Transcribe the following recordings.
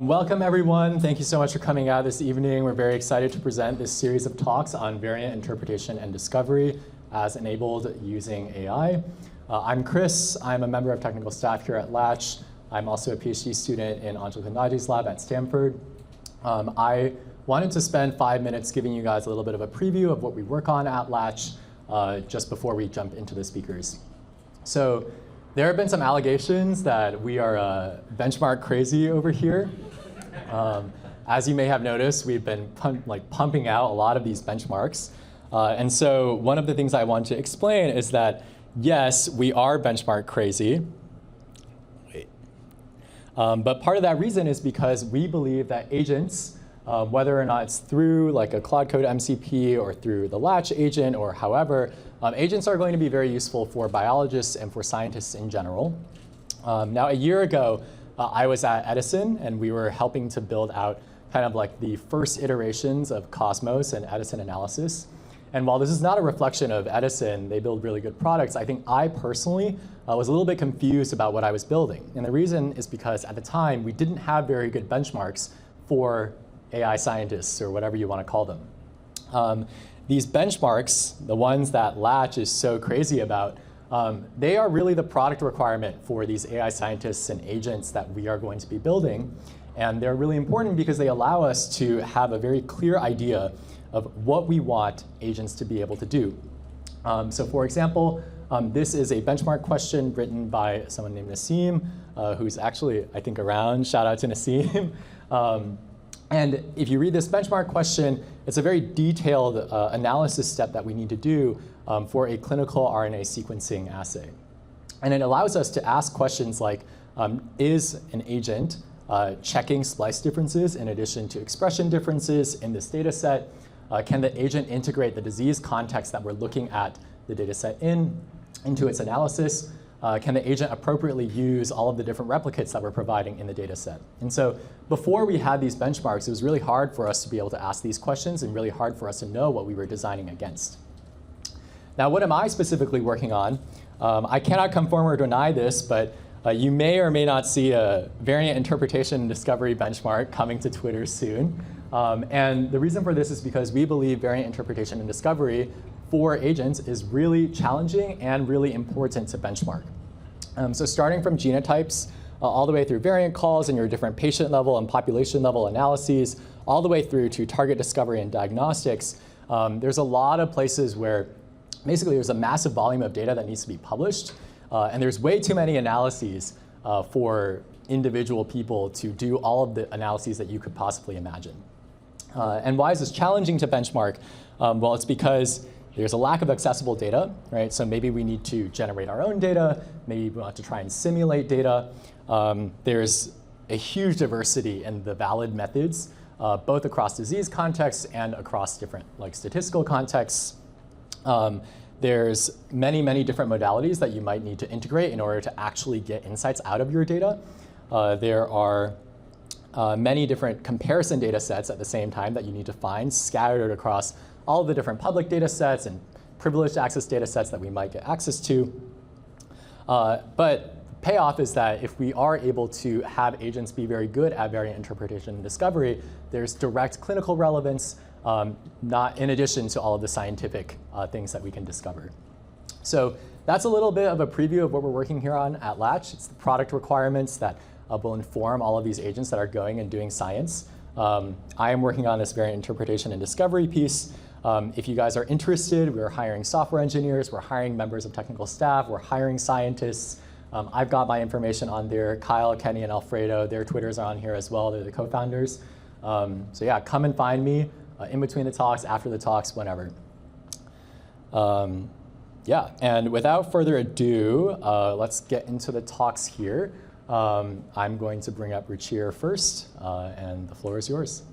Welcome, everyone. Thank you so much for coming out this evening. We're very excited to present this series of talks on variant interpretation and discovery as enabled using AI. I'm Chris. I'm a member of technical staff here at Latch. I'm also a PhD student in Kundaje's lab at Stanford. I wanted to spend 5 minutes giving you guys a little bit of a preview of what we work on at Latch just before we jump into the speakers. So there have been some allegations that we are benchmark crazy over here. As you may have noticed, we've been pumping out a lot of these benchmarks. And so one of the things I want to explain is that, yes, we are benchmark crazy. But part of that reason is because we believe that agents, whether or not it's through like a Cloud Code MCP or through the Latch agent or however, agents are going to be very useful for biologists and for scientists in general. Now, a year ago, I was at Edison, and we were helping to build out kind of like the first iterations of Cosmos and Edison analysis. And while this is not a reflection of Edison, they build really good products, I think I personally was a little bit confused about what I was building. And the reason is because at the time, we didn't have very good benchmarks for AI scientists, or whatever you want to call them. These benchmarks, the ones that Latch is so crazy about, they are really the product requirement for these AI scientists and agents that we are going to be building. And they're really important because they allow us to have a very clear idea of what we want agents to be able to do. So for example, this is a benchmark question written by someone named Nassim, who's actually, I think, around. Shout out to Nassim. And if you read this benchmark question, it's a very detailed analysis step that we need to do for a clinical RNA sequencing assay. And it allows us to ask questions like, is an agent checking splice differences in addition to expression differences in this data set? Can the agent integrate the disease context that we're looking at the data set into its analysis? Can the agent appropriately use all of the different replicates that we're providing in the data set? And so before we had these benchmarks, it was really hard for us to be able to ask these questions and really hard for us to know what we were designing against. Now, what am I specifically working on? I cannot confirm or deny this, but you may or may not see a variant interpretation and discovery benchmark coming to Twitter soon. And the reason for this is because we believe variant interpretation and discovery for agents is really challenging and really important to benchmark. So starting from genotypes, all the way through variant calls and your different patient level and population level analyses, all the way through to target discovery and diagnostics, there's a lot of places where basically there's a massive volume of data that needs to be published. And there's way too many analyses for individual people to do all of the analyses that you could possibly imagine. And why is this challenging to benchmark? Well, it's because there's a lack of accessible data, right? So maybe we need to generate our own data. Maybe we want to try and simulate data. There's a huge diversity in the valid methods, both across disease contexts and across different statistical contexts. There's many, many different modalities that you might need to integrate in order to actually get insights out of your data. There are many different comparison data sets at the same time that you need to find scattered across all of the different public data sets and privileged access data sets that we might get access to. But payoff is that if we are able to have agents be very good at variant interpretation and discovery, there's direct clinical relevance, not in addition to all of the scientific things that we can discover. So that's a little bit of a preview of what we're working here on at Latch. It's the product requirements that will inform all of these agents that are going and doing science. I am working on this variant interpretation and discovery piece. If you guys are interested, we're hiring software engineers, we're hiring members of technical staff, we're hiring scientists. I've got my information on there. Kyle, Kenny, and Alfredo, their Twitters are on here as well. They're the co-founders. So yeah, come and find me in between the talks, after the talks, whenever. Yeah, and without further ado, let's get into the talks here. I'm going to bring up Ruchir first, and the floor is yours.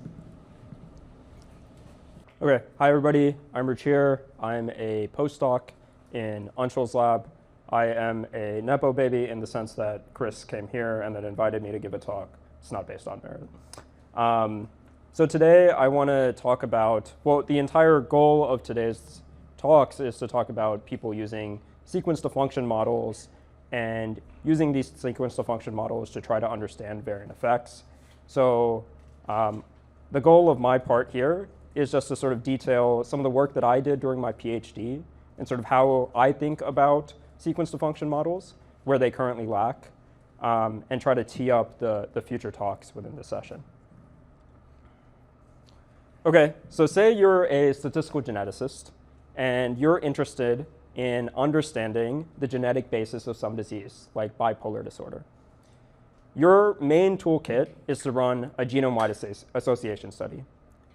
Okay, hi everybody, I'm Ruchir. I'm a postdoc in Anshul's lab. I am a Nepo baby in the sense that Chris came here and then invited me to give a talk. It's not based on merit. So today I want to talk about, well, the entire goal of today's talks is to talk about people using sequence-to-function models and using these sequence-to-function models to try to understand variant effects. So the goal of my part here is just to sort of detail some of the work that I did during my PhD and sort of how I think about sequence-to-function models, where they currently lack, and try to tee up the future talks within this session. OK, so say you're a statistical geneticist, and you're interested in understanding the genetic basis of some disease, like bipolar disorder. Your main toolkit is to run a genome-wide association study.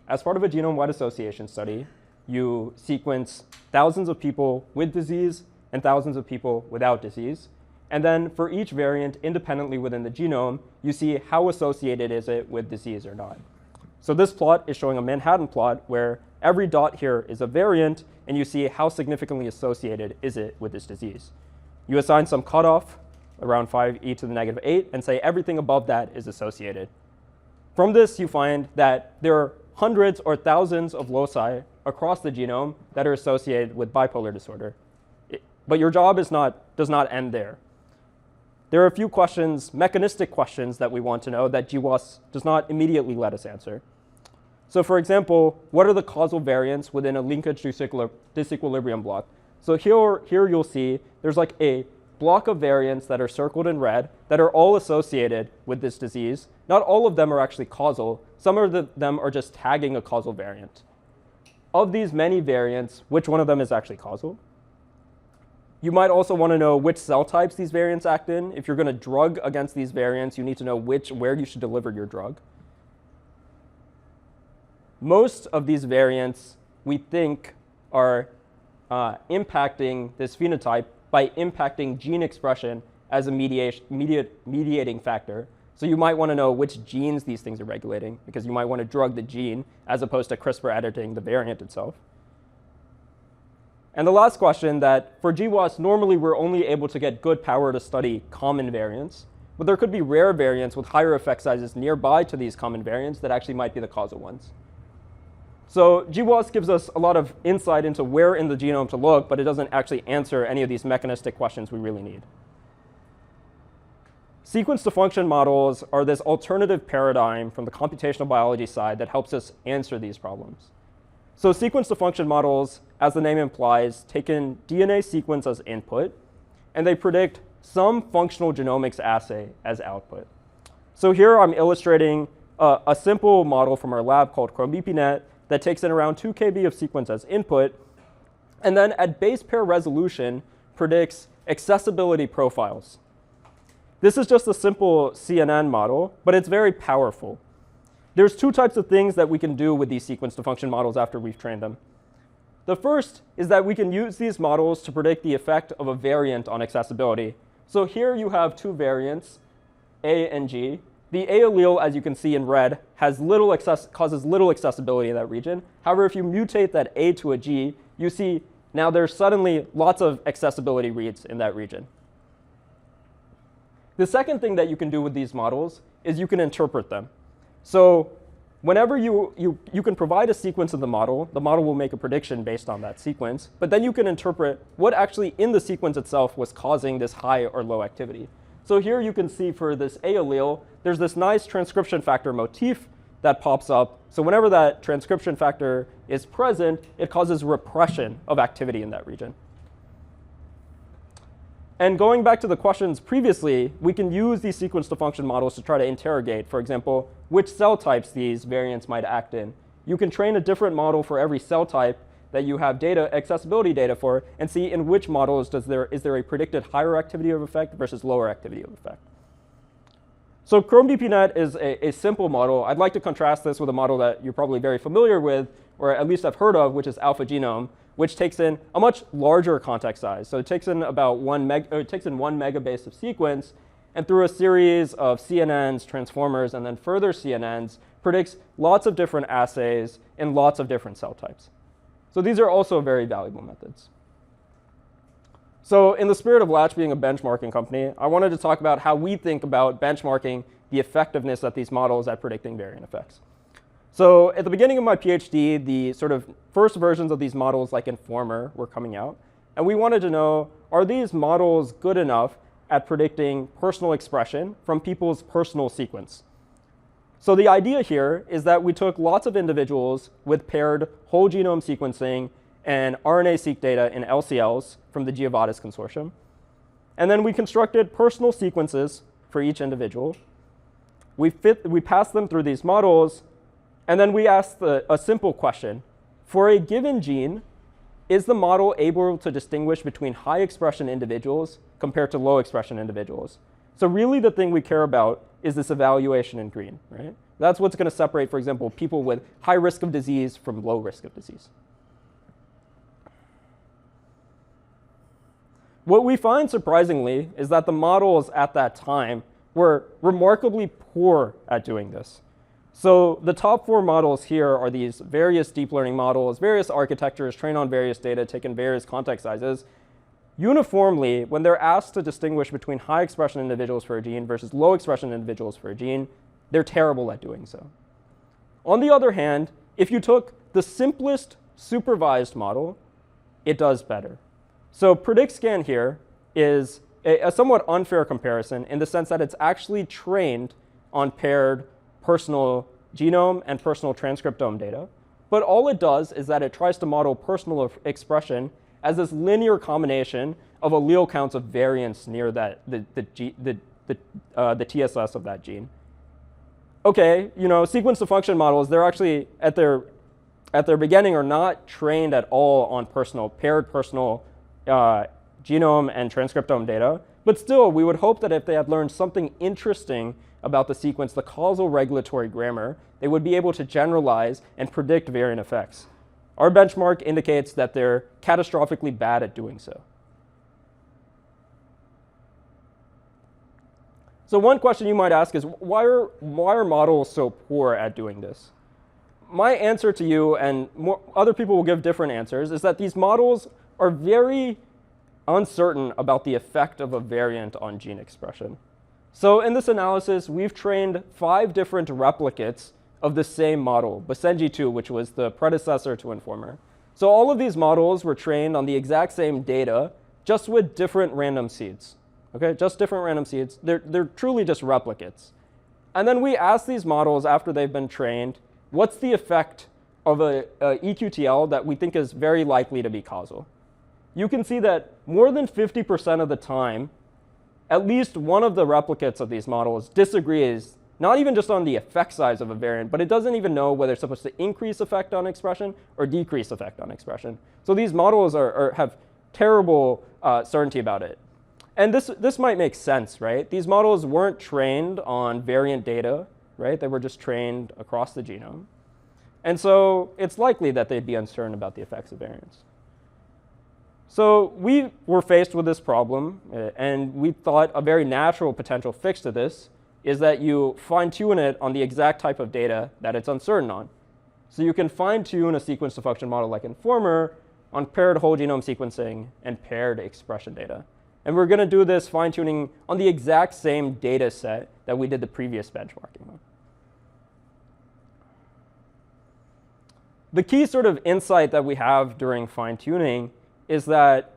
As part of a genome-wide association study, you sequence thousands of people with disease and thousands of people without disease. And then for each variant independently within the genome, you see how associated is it with disease or not. So this plot is showing a Manhattan plot where every dot here is a variant, and you see how significantly associated is it with this disease. You assign some cutoff around 5e to the negative 8 and say everything above that is associated. From this, you find that there are hundreds or thousands of loci across the genome that are associated with bipolar disorder. But your job does not end there. There are a few questions, mechanistic questions, that we want to know that GWAS does not immediately let us answer. So for example, what are the causal variants within a linkage disequilibrium block? So here you'll see there's like a block of variants that are circled in red that are all associated with this disease. Not all of them are actually causal. Some of them are just tagging a causal variant. Of these many variants, which one of them is actually causal? You might also want to know which cell types these variants act in. If you're going to drug against these variants, you need to know where you should deliver your drug. Most of these variants, we think, are impacting this phenotype by impacting gene expression as a mediating factor. So you might want to know which genes these things are regulating, because you might want to drug the gene as opposed to CRISPR editing the variant itself. And the last question, that for GWAS, normally we're only able to get good power to study common variants, but there could be rare variants with higher effect sizes nearby to these common variants that actually might be the causal ones. So GWAS gives us a lot of insight into where in the genome to look, but it doesn't actually answer any of these mechanistic questions we really need. Sequence-to-function models are this alternative paradigm from the computational biology side that helps us answer these problems. So sequence-to-function models, as the name implies, take in DNA sequence as input, and they predict some functional genomics assay as output. So here I'm illustrating a simple model from our lab called ChromeBPNet that takes in around 2 KB of sequence as input, and then at base pair resolution predicts accessibility profiles. This is just a simple CNN model, but it's very powerful. There's two types of things that we can do with these sequence-to-function models after we've trained them. The first is that we can use these models to predict the effect of a variant on accessibility. So here you have two variants, A and G. The A allele, as you can see in red, causes little accessibility in that region. However, if you mutate that A to a G, you see now there's suddenly lots of accessibility reads in that region. The second thing that you can do with these models is you can interpret them. So whenever you can provide a sequence of the model will make a prediction based on that sequence, but then you can interpret what actually in the sequence itself was causing this high or low activity. So here you can see for this A allele, there's this nice transcription factor motif that pops up. So whenever that transcription factor is present, it causes repression of activity in that region. And going back to the questions previously, we can use these sequence-to-function models to try to interrogate, for example, which cell types these variants might act in. You can train a different model for every cell type that you have accessibility data for, and see in which models is there a predicted higher activity of effect versus lower activity of effect. So ChromeBPNet is a simple model. I'd like to contrast this with a model that you're probably very familiar with, or at least have heard of, which is AlphaGenome, which takes in a much larger context size. So it takes in about 1 megabase of sequence, and through a series of CNNs, transformers, and then further CNNs, predicts lots of different assays in lots of different cell types. So these are also very valuable methods. So in the spirit of Latch being a benchmarking company, I wanted to talk about how we think about benchmarking the effectiveness of these models at predicting variant effects. So at the beginning of my PhD, the sort of first versions of these models, like Informer, were coming out. And we wanted to know, are these models good enough at predicting personal expression from people's personal sequence? So the idea here is that we took lots of individuals with paired whole genome sequencing and RNA-seq data in LCLs from the GeoVadis consortium. And then we constructed personal sequences for each individual. We passed them through these models, and then we asked a simple question. For a given gene, is the model able to distinguish between high expression individuals compared to low expression individuals? So really the thing we care about is this evaluation in green, right? That's what's going to separate, for example, people with high risk of disease from low risk of disease. What we find surprisingly is that the models at that time were remarkably poor at doing this. So the top 4 models here are these various deep learning models, various architectures trained on various data, taken various context sizes. Uniformly, when they're asked to distinguish between high expression individuals for a gene versus low expression individuals for a gene, they're terrible at doing so. On the other hand, if you took the simplest supervised model, it does better. So PredictScan here is a somewhat unfair comparison in the sense that it's actually trained on paired personal genome and personal transcriptome data. But all it does is that it tries to model personal expression as this linear combination of allele counts of variants near that the TSS of that gene. Okay, sequence to function models, they're actually at their beginning are not trained at all on paired personal genome and transcriptome data. But still, we would hope that if they had learned something interesting about the sequence, the causal regulatory grammar, they would be able to generalize and predict variant effects. Our benchmark indicates that they're catastrophically bad at doing so. So one question you might ask is, why are models so poor at doing this? My answer to you, and other people will give different answers, is that these models are very uncertain about the effect of a variant on gene expression. So in this analysis, we've trained 5 different replicates of the same model, Basenji2, which was the predecessor to Informer. So all of these models were trained on the exact same data, just with different random seeds. Okay, just different random seeds. They're truly just replicates. And then we asked these models after they've been trained, what's the effect of a EQTL that we think is very likely to be causal? You can see that more than 50% of the time, at least one of the replicates of these models disagrees, not even just on the effect size of a variant, but it doesn't even know whether it's supposed to increase effect on expression or decrease effect on expression. So these models have terrible certainty about it. And this might make sense, right? These models weren't trained on variant data, right? They were just trained across the genome. And so it's likely that they'd be uncertain about the effects of variants. So we were faced with this problem, and we thought a very natural potential fix to this is that you fine-tune it on the exact type of data that it's uncertain on. So you can fine-tune a sequence to function model like Informer on paired whole genome sequencing and paired expression data. And we're going to do this fine-tuning on the exact same data set that we did the previous benchmarking on. The key sort of insight that we have during fine-tuning is that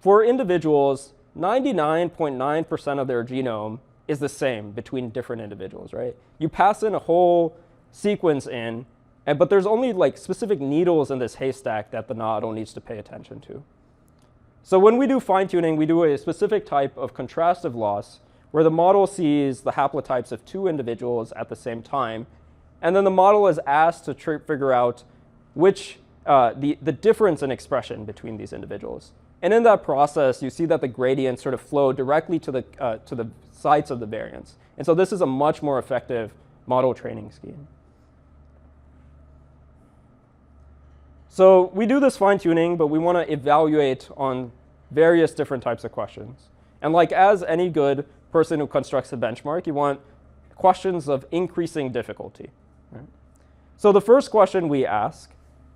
for individuals, 99.9% of their genome is the same between different individuals, right? You pass in a whole sequence in, but there's only like specific needles in this haystack that the model needs to pay attention to. So when we do fine-tuning, we do a specific type of contrastive loss where the model sees the haplotypes of 2 individuals at the same time, and then the model is asked to figure out which the difference in expression between these individuals. And in that process, you see that the gradients sort of flow directly to the sites of the variants. And so this is a much more effective model training scheme. So we do this fine-tuning, but we want to evaluate on various different types of questions. And like as any good person who constructs a benchmark, you want questions of increasing difficulty. Right? So the first question we ask,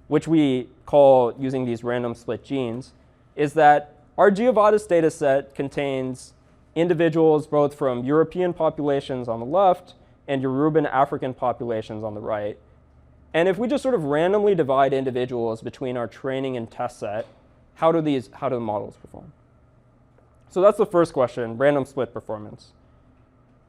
which we call using these random split genes, is that our GeoVadis data set contains individuals both from European populations on the left and Yoruban African populations on the right. And if we just sort of randomly divide individuals between our training and test set, how do the models perform? So that's the first question, random split performance.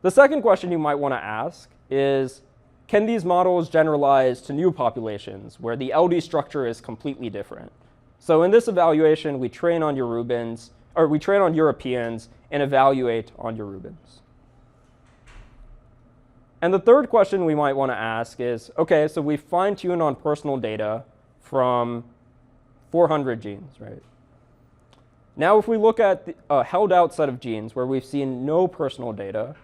The second question you might want to ask is, can these models generalize to new populations where the LD structure is completely different? So in this evaluation, we train on Eurubans, or we train on Europeans and evaluate on Eurubans. And the third question we might want to ask is, okay, so we fine-tuned on personal data from 400 genes, right? Now if we look at a held-out set of genes where we've seen no personal data,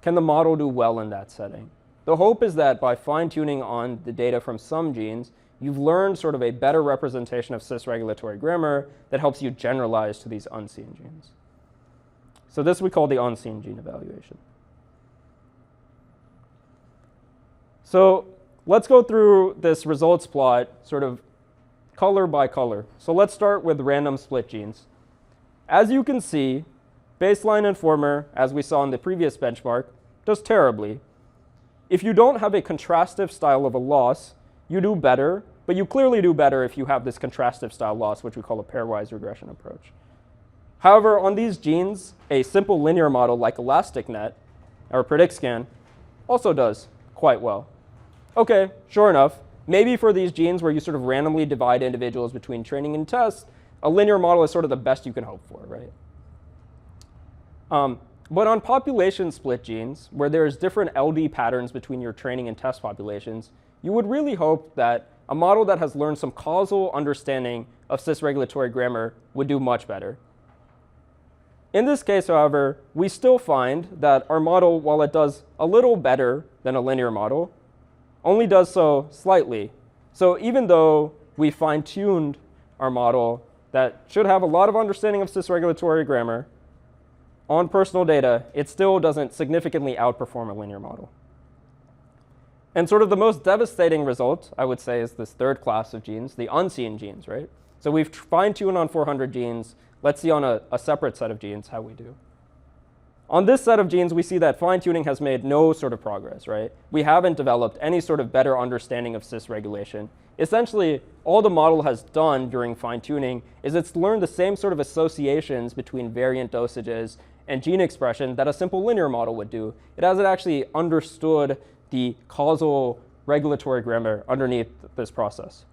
can the model do well in that setting? The hope is that by fine-tuning on the data from some genes, you've learned sort of a better representation of cis-regulatory grammar that helps you generalize to these unseen genes. So this we call the unseen gene evaluation. So let's go through this results plot sort of color by color. So let's start with random split genes. As you can see, baseline informer, as we saw in the previous benchmark, does terribly. If you don't have a contrastive style of a loss, you do better, but you clearly do better if you have this contrastive style loss, which we call a pairwise regression approach. However, on these genes, a simple linear model like ElasticNet or PredictScan also does quite well. Okay, sure enough, maybe for these genes where you sort of randomly divide individuals between training and test, a linear model is sort of the best you can hope for, right? But on population split genes, where there's different LD patterns between your training and test populations, you would really hope that a model that has learned some causal understanding of cis-regulatory grammar would do much better. In this case, however, we still find that our model, while it does a little better than a linear model, only does so slightly. So even though we fine-tuned our model that should have a lot of understanding of cis-regulatory grammar on personal data, it still doesn't significantly outperform a linear model. And sort of the most devastating result, I would say, is this third class of genes, the unseen genes, right? So we've fine-tuned on 400 genes. Let's see on a separate set of genes how we do. On this set of genes, we see that fine-tuning has made no sort of progress, right? We haven't developed any sort of better understanding of cis regulation. Essentially, all the model has done during fine-tuning is it's learned the same sort of associations between variant dosages and gene expression that a simple linear model would do. It hasn't actually understood the causal regulatory grammar underneath this process.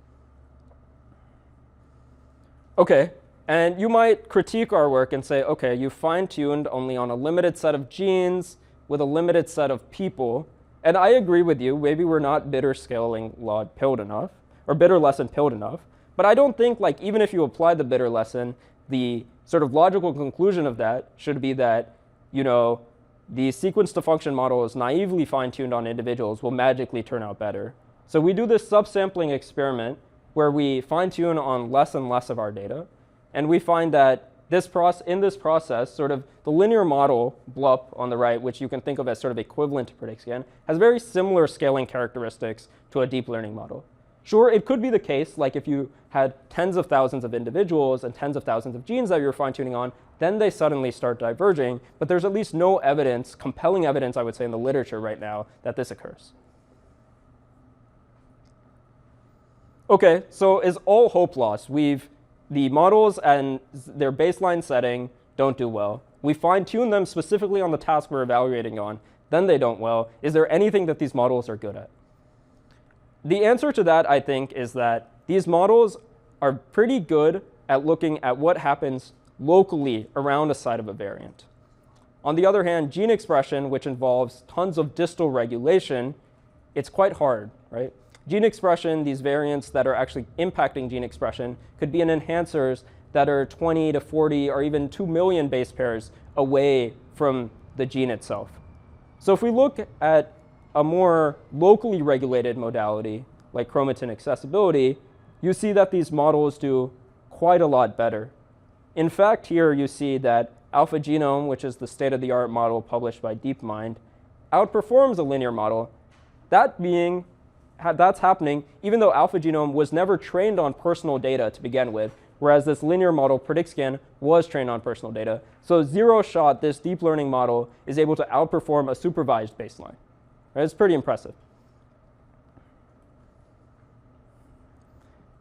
Okay. And you might critique our work and say, okay, you fine-tuned only on a limited set of genes with a limited set of people. And I agree with you. Maybe we're not bitter scaling log pilled enough, or bitter lesson pilled enough. But I don't think, like, even if you apply the bitter lesson, the sort of logical conclusion of that should be that, you know, the sequence to function model is naively fine-tuned on individuals will magically turn out better. So we do this subsampling experiment where we fine-tune on less and less of our data. And we find that in this process, sort of the linear model, BLUP on the right, which you can think of as sort of equivalent to PredictScan, has very similar scaling characteristics to a deep learning model. Sure, it could be the case, like if you had tens of thousands of individuals and tens of thousands of genes that you're fine-tuning on, then they suddenly start diverging. But there's at least no evidence, compelling evidence, I would say, in the literature right now that this occurs. OK, so is all hope lost? The models and their baseline setting don't do well. We fine-tune them specifically on the task we're evaluating on. Then they don't well. Is there anything that these models are good at? The answer to that, I think, is that these models are pretty good at looking at what happens locally around a site of a variant. On the other hand, gene expression, which involves tons of distal regulation, it's quite hard, right? Gene expression, these variants that are actually impacting gene expression, could be in enhancers that are 20 to 40 or even 2 million base pairs away from the gene itself. So if we look at a more locally regulated modality, like chromatin accessibility, you see that these models do quite a lot better. In fact, here you see that AlphaGenome, which is the state-of-the-art model published by DeepMind, outperforms a linear model. That's happening even though AlphaGenome was never trained on personal data to begin with, whereas this linear model, PredictScan, was trained on personal data. So zero shot, this deep learning model is able to outperform a supervised baseline. Right? It's pretty impressive.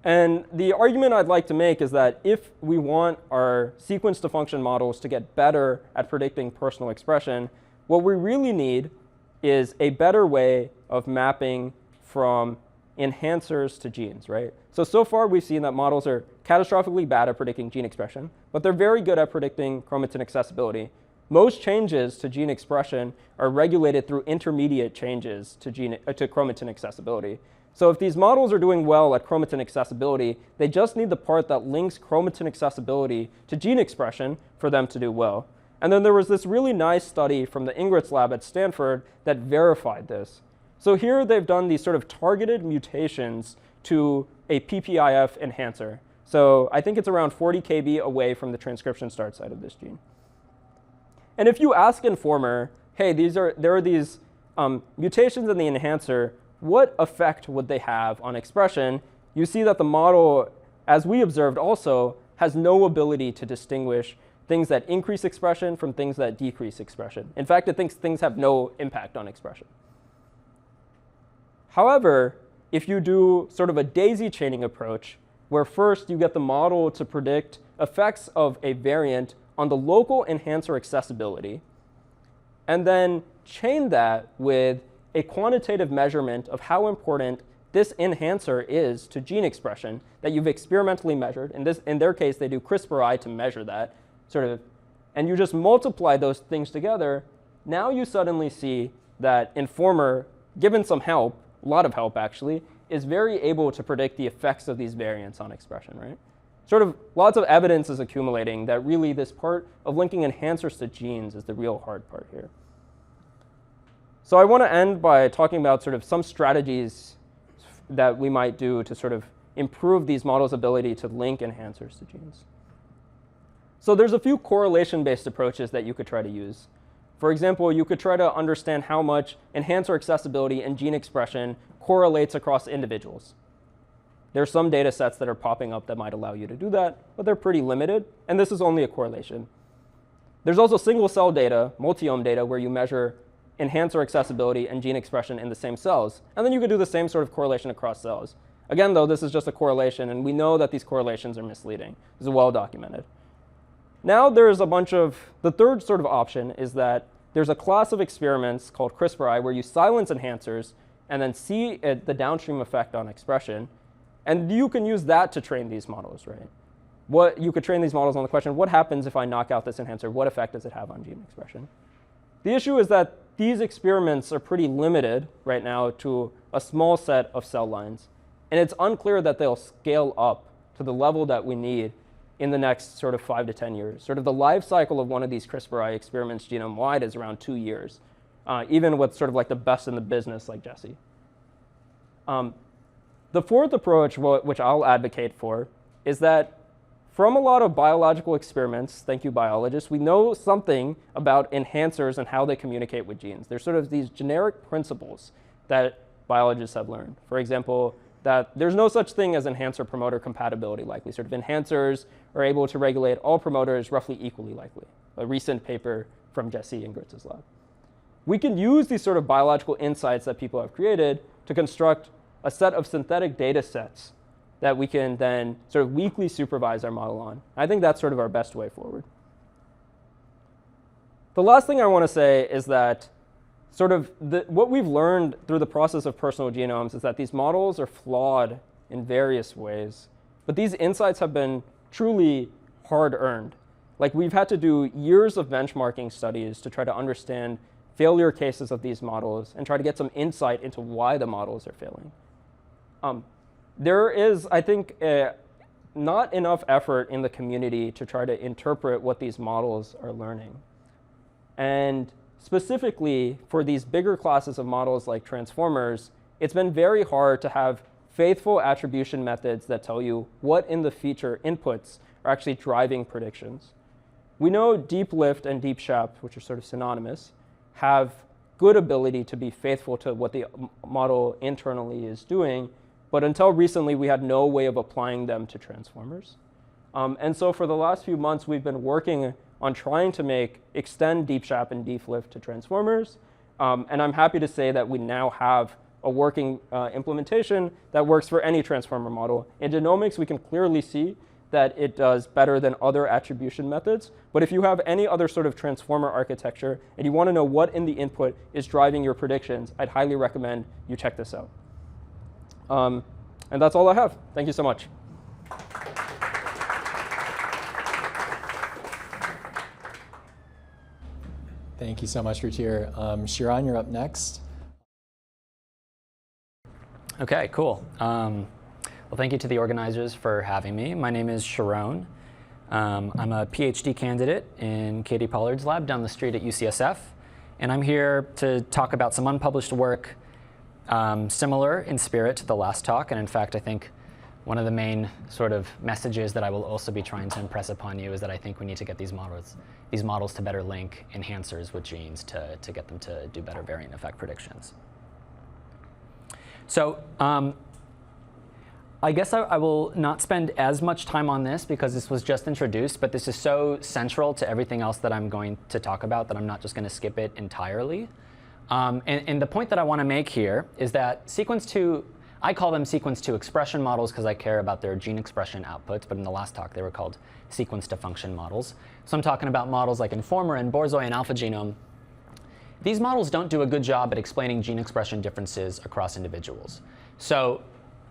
And the argument I'd like to make is that if we want our sequence to function models to get better at predicting personal expression, what we really need is a better way of mapping from enhancers to genes, right? So far we've seen that models are catastrophically bad at predicting gene expression, but they're very good at predicting chromatin accessibility. Most changes to gene expression are regulated through intermediate changes to chromatin accessibility. So if these models are doing well at chromatin accessibility, they just need the part that links chromatin accessibility to gene expression for them to do well. And then there was this really nice study from the Ingrid's lab at Stanford that verified this. So here they've done these sort of targeted mutations to a PPIF enhancer. So I think it's around 40 kb away from the transcription start site of this gene. And if you ask Informer, hey, there are these mutations in the enhancer, what effect would they have on expression? You see that the model, as we observed also, has no ability to distinguish things that increase expression from things that decrease expression. In fact, it thinks things have no impact on expression. However, if you do sort of a daisy chaining approach, where first you get the model to predict effects of a variant on the local enhancer accessibility, and then chain that with a quantitative measurement of how important this enhancer is to gene expression that you've experimentally measured. In their case, they do CRISPR-I to measure that, and you just multiply those things together. Now you suddenly see that Informer, given some help, a lot of help actually, is very able to predict the effects of these variants on expression, right? Sort of lots of evidence is accumulating that really this part of linking enhancers to genes is the real hard part here. So I want to end by talking about sort of some strategies that we might do to sort of improve these models' ability to link enhancers to genes. So there's a few correlation-based approaches that you could try to use. For example, you could try to understand how much enhancer accessibility and gene expression correlates across individuals. There are some data sets that are popping up that might allow you to do that, but they're pretty limited, and this is only a correlation. There's also single-cell data, multi-ohm data, where you measure enhancer accessibility and gene expression in the same cells, and then you could do the same sort of correlation across cells. Again, though, this is just a correlation, and we know that these correlations are misleading. This is well documented. Now there's a bunch of, the third sort of option is that there's a class of experiments called CRISPR-I where you silence enhancers and then see the downstream effect on expression. And you can use that to train these models, right? You could train these models on the question, what happens if I knock out this enhancer? What effect does it have on gene expression? The issue is that these experiments are pretty limited right now to a small set of cell lines. And it's unclear that they'll scale up to the level that we need in the next sort of 5 to 10 years. Sort of the life cycle of one of these CRISPR-I experiments genome-wide is around 2 years, even with sort of like the best in the business like Jesse. The fourth approach, which I'll advocate for, is that from a lot of biological experiments, thank you biologists, we know something about enhancers and how they communicate with genes. There's sort of these generic principles that biologists have learned. For example, that there's no such thing as enhancer-promoter compatibility likely. Sort of enhancers are able to regulate all promoters roughly equally likely. A recent paper from Jesse Ingrid's lab. We can use these sort of biological insights that people have created to construct a set of synthetic data sets that we can then sort of weakly supervise our model on. I think that's sort of our best way forward. The last thing I want to say is that sort of what we've learned through the process of personal genomes is that these models are flawed in various ways. But these insights have been truly hard-earned. Like we've had to do years of benchmarking studies to try to understand failure cases of these models and try to get some insight into why the models are failing. There is, I think, not enough effort in the community to try to interpret what these models are learning. And specifically for these bigger classes of models like transformers, it's been very hard to have faithful attribution methods that tell you what in the feature inputs are actually driving predictions. We know deep lift and deep shap, which are sort of synonymous, have good ability to be faithful to what the model internally is doing, but until recently we had no way of applying them to transformers. And so for the last few months we've been working on trying to extend deep shap and deep lift to transformers. And I'm happy to say that we now have a working implementation that works for any transformer model. In genomics, we can clearly see that it does better than other attribution methods. But if you have any other sort of transformer architecture and you want to know what in the input is driving your predictions, I'd highly recommend you check this out. And that's all I have. Thank you so much. Thank you so much, Ruchir. Shiron, you're up next. OK, cool. Well, thank you to the organizers for having me. My name is Shiron. I'm a PhD candidate in Katie Pollard's lab down the street at UCSF. And I'm here to talk about some unpublished work similar in spirit to the last talk. And in fact, I think one of the main sort of messages that I will also be trying to impress upon you is that I think we need to get these models to better link enhancers with genes to get them to do better variant effect predictions. So I guess I will not spend as much time on this because this was just introduced, but this is so central to everything else that I'm going to talk about that I'm not just going to skip it entirely. And the point that I want to make here is that sequence 2, I call them sequence 2 expression models because I care about their gene expression outputs, but in the last talk they were called sequence to function models. So I'm talking about models like Informer and Borzoi and AlphaGenome. These models don't do a good job at explaining gene expression differences across individuals. So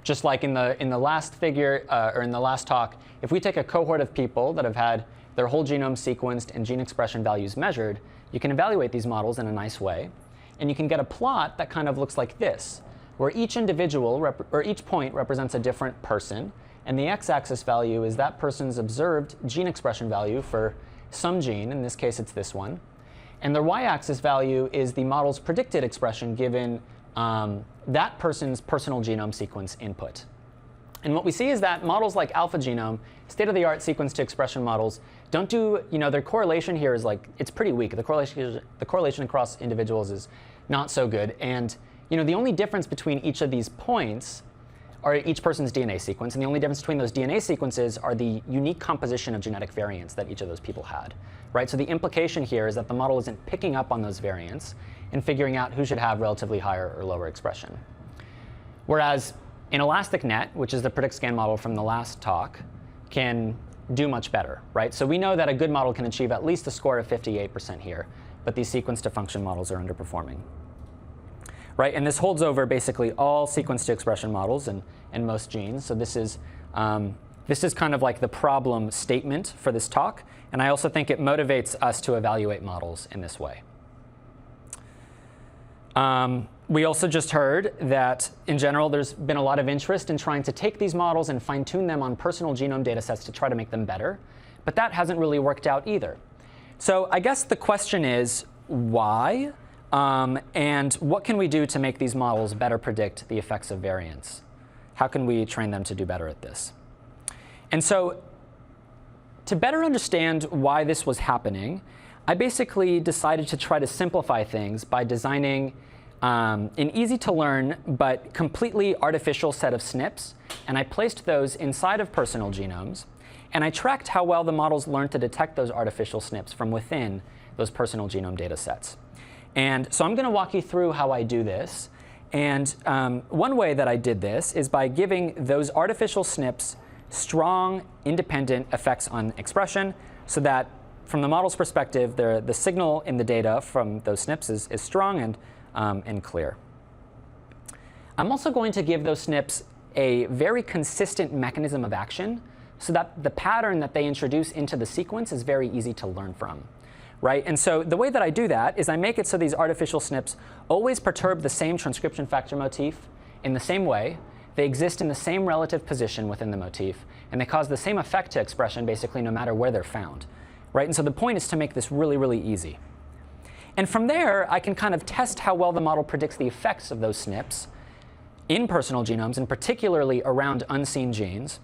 just like in the last figure, or in the last talk, if we take a cohort of people that have had their whole genome sequenced and gene expression values measured, you can evaluate these models in a nice way. And you can get a plot that kind of looks like this, where each individual, or each point represents a different person. And the x-axis value is that person's observed gene expression value for some gene. In this case, it's this one. And the y-axis value is the model's predicted expression given that person's personal genome sequence input. And what we see is that models like AlphaGenome, state-of-the-art sequence to expression models, don't do, their correlation here is like, it's pretty weak. The correlation across individuals is not so good. And the only difference between each of these points are each person's DNA sequence. And the only difference between those DNA sequences are the unique composition of genetic variants that each of those people had. Right? So the implication here is that the model isn't picking up on those variants and figuring out who should have relatively higher or lower expression. Whereas in ElasticNet, which is the PredictScan model from the last talk, can do much better. Right? So we know that a good model can achieve at least a score of 58% here. But these sequence to function models are underperforming. Right? And this holds over basically all sequence to expression models and most genes. So this is kind of like the problem statement for this talk. And I also think it motivates us to evaluate models in this way. We also just heard that, in general, there's been a lot of interest in trying to take these models and fine-tune them on personal genome data sets to try to make them better. But that hasn't really worked out either. So I guess the question is, why? And what can we do to make these models better predict the effects of variants? How can we train them to do better at this? And so to better understand why this was happening, I basically decided to try to simplify things by designing an easy-to-learn but completely artificial set of SNPs. And I placed those inside of personal genomes. And I tracked how well the models learned to detect those artificial SNPs from within those personal genome data sets. And so I'm going to walk you through how I do this. And one way that I did this is by giving those artificial SNPs strong, independent effects on expression so that from the model's perspective, the signal in the data from those SNPs is strong and clear. I'm also going to give those SNPs a very consistent mechanism of action so that the pattern that they introduce into the sequence is very easy to learn from. Right? And so the way that I do that is I make it so these artificial SNPs always perturb the same transcription factor motif in the same way. They exist in the same relative position within the motif. And they cause the same effect to expression basically no matter where they're found. Right? And so the point is to make this really, really easy. And from there, I can kind of test how well the model predicts the effects of those SNPs in personal genomes, and particularly around unseen genes.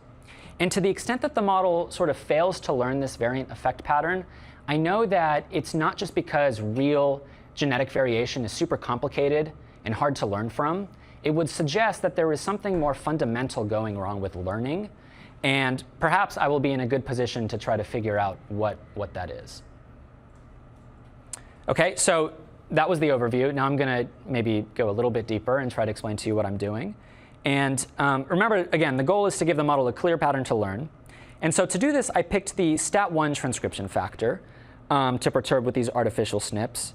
And to the extent that the model sort of fails to learn this variant effect pattern, I know that it's not just because real genetic variation is super complicated and hard to learn from. It would suggest that there is something more fundamental going wrong with learning. And perhaps I will be in a good position to try to figure out what that is. OK, so that was the overview. Now I'm going to maybe go a little bit deeper and try to explain to you what I'm doing. And remember, again, the goal is to give the model a clear pattern to learn. And so to do this, I picked the STAT1 transcription factor to perturb with these artificial SNPs.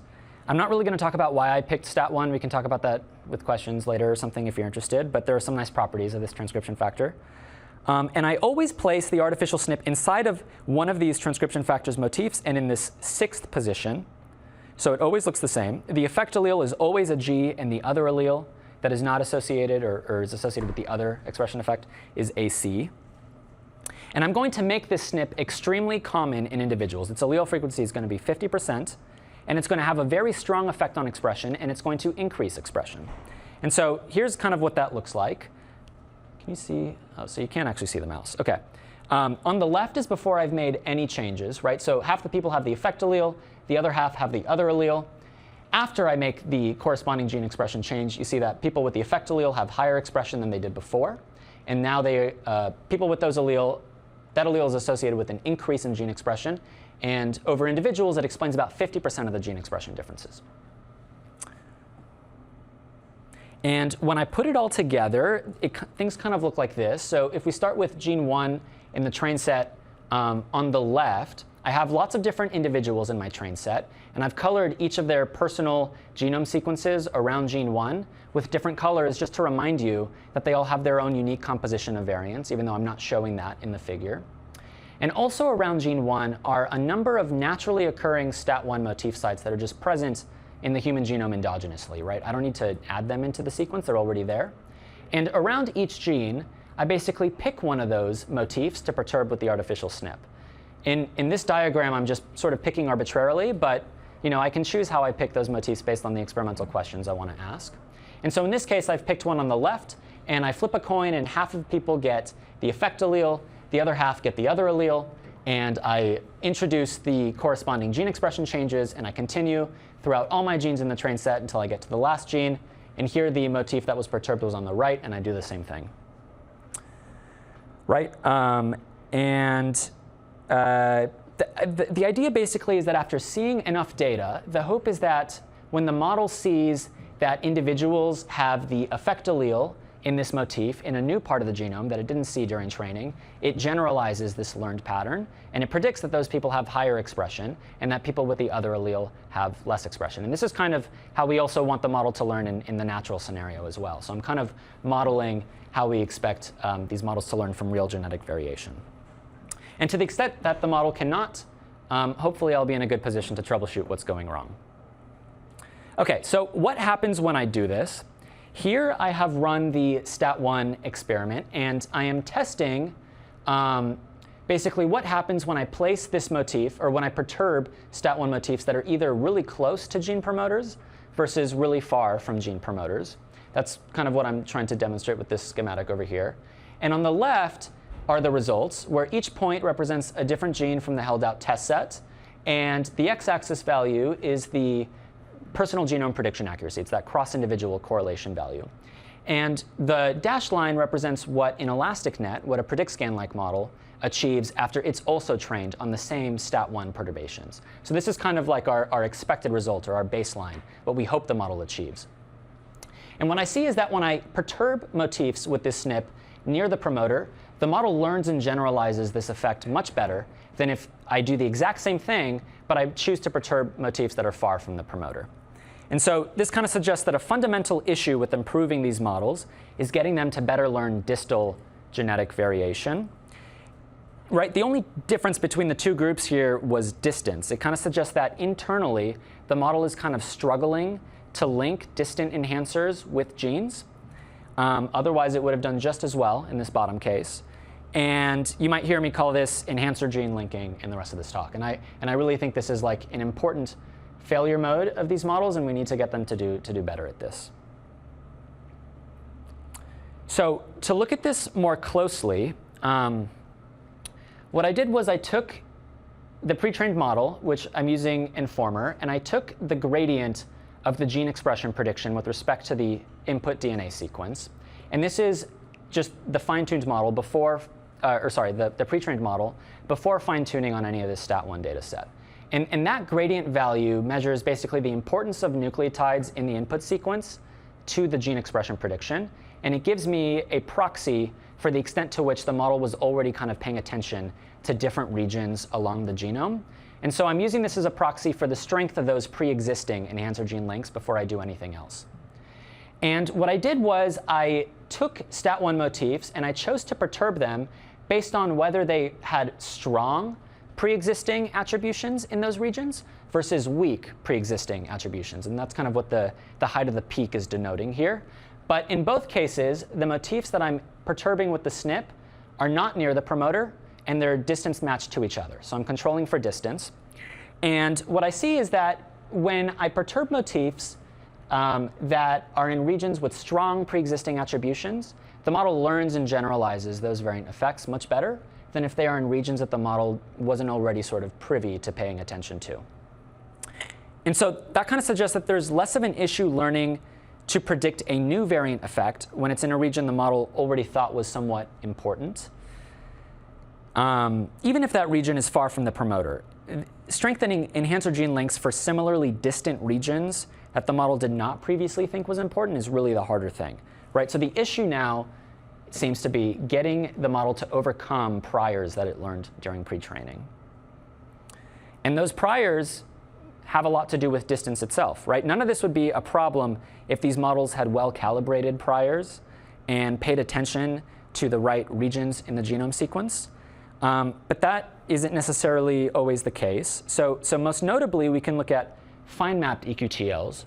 I'm not really going to talk about why I picked STAT1. We can talk about that with questions later or something if you're interested. But there are some nice properties of this transcription factor. And I always place the artificial SNP inside of one of these transcription factors motifs and in this 6th position. So it always looks the same. The effect allele is always a G, and the other allele that is not associated or is associated with the other expression effect is a C. And I'm going to make this SNP extremely common in individuals. Its allele frequency is going to be 50%. And it's going to have a very strong effect on expression, and it's going to increase expression. And so here's kind of what that looks like. Can you see? Oh, so you can't actually see the mouse. OK. On the left is before I've made any changes, right? So half the people have the effect allele. The other half have the other allele. After I make the corresponding gene expression change, you see that people with the effect allele have higher expression than they did before. And now people with those allele, that allele is associated with an increase in gene expression. And over individuals, it explains about 50% of the gene expression differences. And when I put it all together, things kind of look like this. So if we start with gene 1 in the train set on the left, I have lots of different individuals in my train set. And I've colored each of their personal genome sequences around gene 1 with different colors just to remind you that they all have their own unique composition of variants, even though I'm not showing that in the figure. And also around gene 1 are a number of naturally occurring STAT1 motif sites that are just present in the human genome endogenously, right? I don't need to add them into the sequence. They're already there. And around each gene, I basically pick one of those motifs to perturb with the artificial SNP. In this diagram, I'm just sort of picking arbitrarily, but I can choose how I pick those motifs based on the experimental questions I want to ask. And so in this case, I've picked one on the left, and I flip a coin, and half of people get the effect allele. The other half get the other allele, and I introduce the corresponding gene expression changes, and I continue throughout all my genes in the train set until I get to the last gene. And here the motif that was perturbed was on the right, and I do the same thing. Right? The idea basically is that after seeing enough data, the hope is that when the model sees that individuals have the effect allele in this motif in a new part of the genome that it didn't see during training, it generalizes this learned pattern, and it predicts that those people have higher expression and that people with the other allele have less expression. And this is kind of how we also want the model to learn in the natural scenario as well. So I'm kind of modeling how we expect these models to learn from real genetic variation. And to the extent that the model cannot, hopefully I'll be in a good position to troubleshoot what's going wrong. OK, so what happens when I do this? Here I have run the STAT1 experiment, and I am testing basically what happens when I place this motif, or when I perturb STAT1 motifs that are either really close to gene promoters versus really far from gene promoters. That's kind of what I'm trying to demonstrate with this schematic over here. And on the left are the results, where each point represents a different gene from the held out test set. And the x-axis value is the personal genome prediction accuracy. It's that cross-individual correlation value. And the dashed line represents what in ElasticNet, what a PredictScan-like model achieves after it's also trained on the same STAT1 perturbations. So this is kind of like our expected result, or our baseline, what we hope the model achieves. And what I see is that when I perturb motifs with this SNP near the promoter, the model learns and generalizes this effect much better than if I do the exact same thing, but I choose to perturb motifs that are far from the promoter. And so this kind of suggests that a fundamental issue with improving these models is getting them to better learn distal genetic variation. Right? The only difference between the two groups here was distance. It kind of suggests that internally, the model is kind of struggling to link distant enhancers with genes. Otherwise, it would have done just as well in this bottom case. And you might hear me call this enhancer gene linking in the rest of this talk. And I really think this is like an important failure mode of these models, and we need to get them to do better at this. So to look at this more closely, what I did was I took the pre-trained model, which I'm using Informer, and I took the gradient of the gene expression prediction with respect to the input DNA sequence. And this is just the fine-tuned model before, the pre-trained model before fine-tuning on any of this STAT1 data set. And that gradient value measures basically the importance of nucleotides in the input sequence to the gene expression prediction. and it gives me a proxy for the extent to which the model was already kind of paying attention to different regions along the genome. And so I'm using this as a proxy for the strength of those pre-existing enhancer gene links before I do anything else. And what I did was I took STAT1 motifs and I chose to perturb them based on whether they had strong pre-existing attributions in those regions versus weak pre-existing attributions. And that's kind of what the height of the peak is denoting here. But in both cases, the motifs that I'm perturbing with the SNP are not near the promoter, and they're distance matched to each other. So I'm controlling for distance. And what I see is that when I perturb motifs that are in regions with strong pre-existing attributions, the model learns and generalizes those variant effects much better than if they are in regions that the model wasn't already sort of privy to paying attention to. And so that kind of suggests that there's less of an issue learning to predict a new variant effect when it's in a region the model already thought was somewhat important, even if that region is far from the promoter. Strengthening enhancer gene links for similarly distant regions that the model did not previously think was important is really the harder thing, right? So the issue now seems to be getting the model to overcome priors that it learned during pre-training. And those priors have a lot to do with distance itself, right? None of this would be a problem if these models had well-calibrated priors and paid attention to the right regions in the genome sequence. But that isn't necessarily always the case. So most notably, we can look at fine-mapped EQTLs.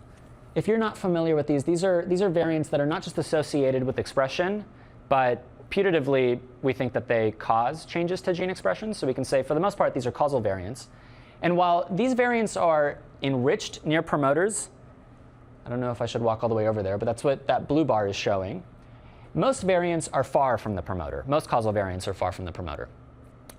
If you're not familiar with these are variants that are not just associated with expression, but putatively, we think that they cause changes to gene expression. So we can say, for the most part, these are causal variants. And while these variants are enriched near promoters, I don't know if I should walk all the way over there, but that's what that blue bar is showing. Most variants are far from the promoter. Most causal variants are far from the promoter.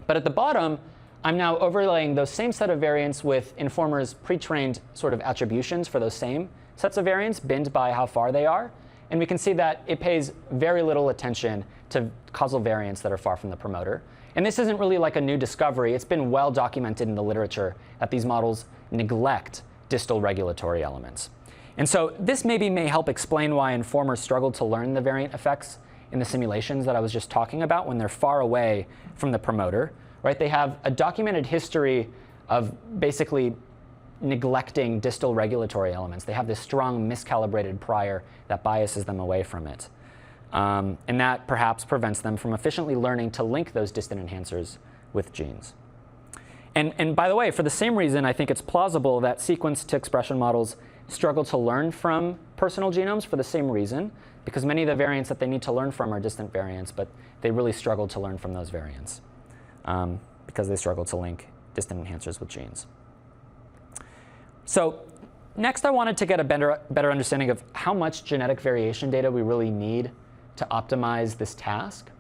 But at the bottom, I'm now overlaying those same set of variants with Informer's pre-trained sort of attributions for those same sets of variants, binned by how far they are. And we can see that it pays very little attention to causal variants that are far from the promoter. And this isn't really like a new discovery. It's been well documented in the literature that these models neglect distal regulatory elements. And so this maybe may help explain why Informer struggled to learn the variant effects in the simulations that I was just talking about when they're far away from the promoter, right? They have a documented history of basically neglecting distal regulatory elements. They have this strong miscalibrated prior that biases them away from it. And that perhaps prevents them from efficiently learning to link those distant enhancers with genes. And by the way, for the same reason, I think it's plausible that sequence-to-expression models struggle to learn from personal genomes for the same reason, because many of the variants that they need to learn from are distant variants, but they really struggle to learn from those variants because they struggle to link distant enhancers with genes. So next, I wanted to get a better understanding of how much genetic variation data we really need to optimize this task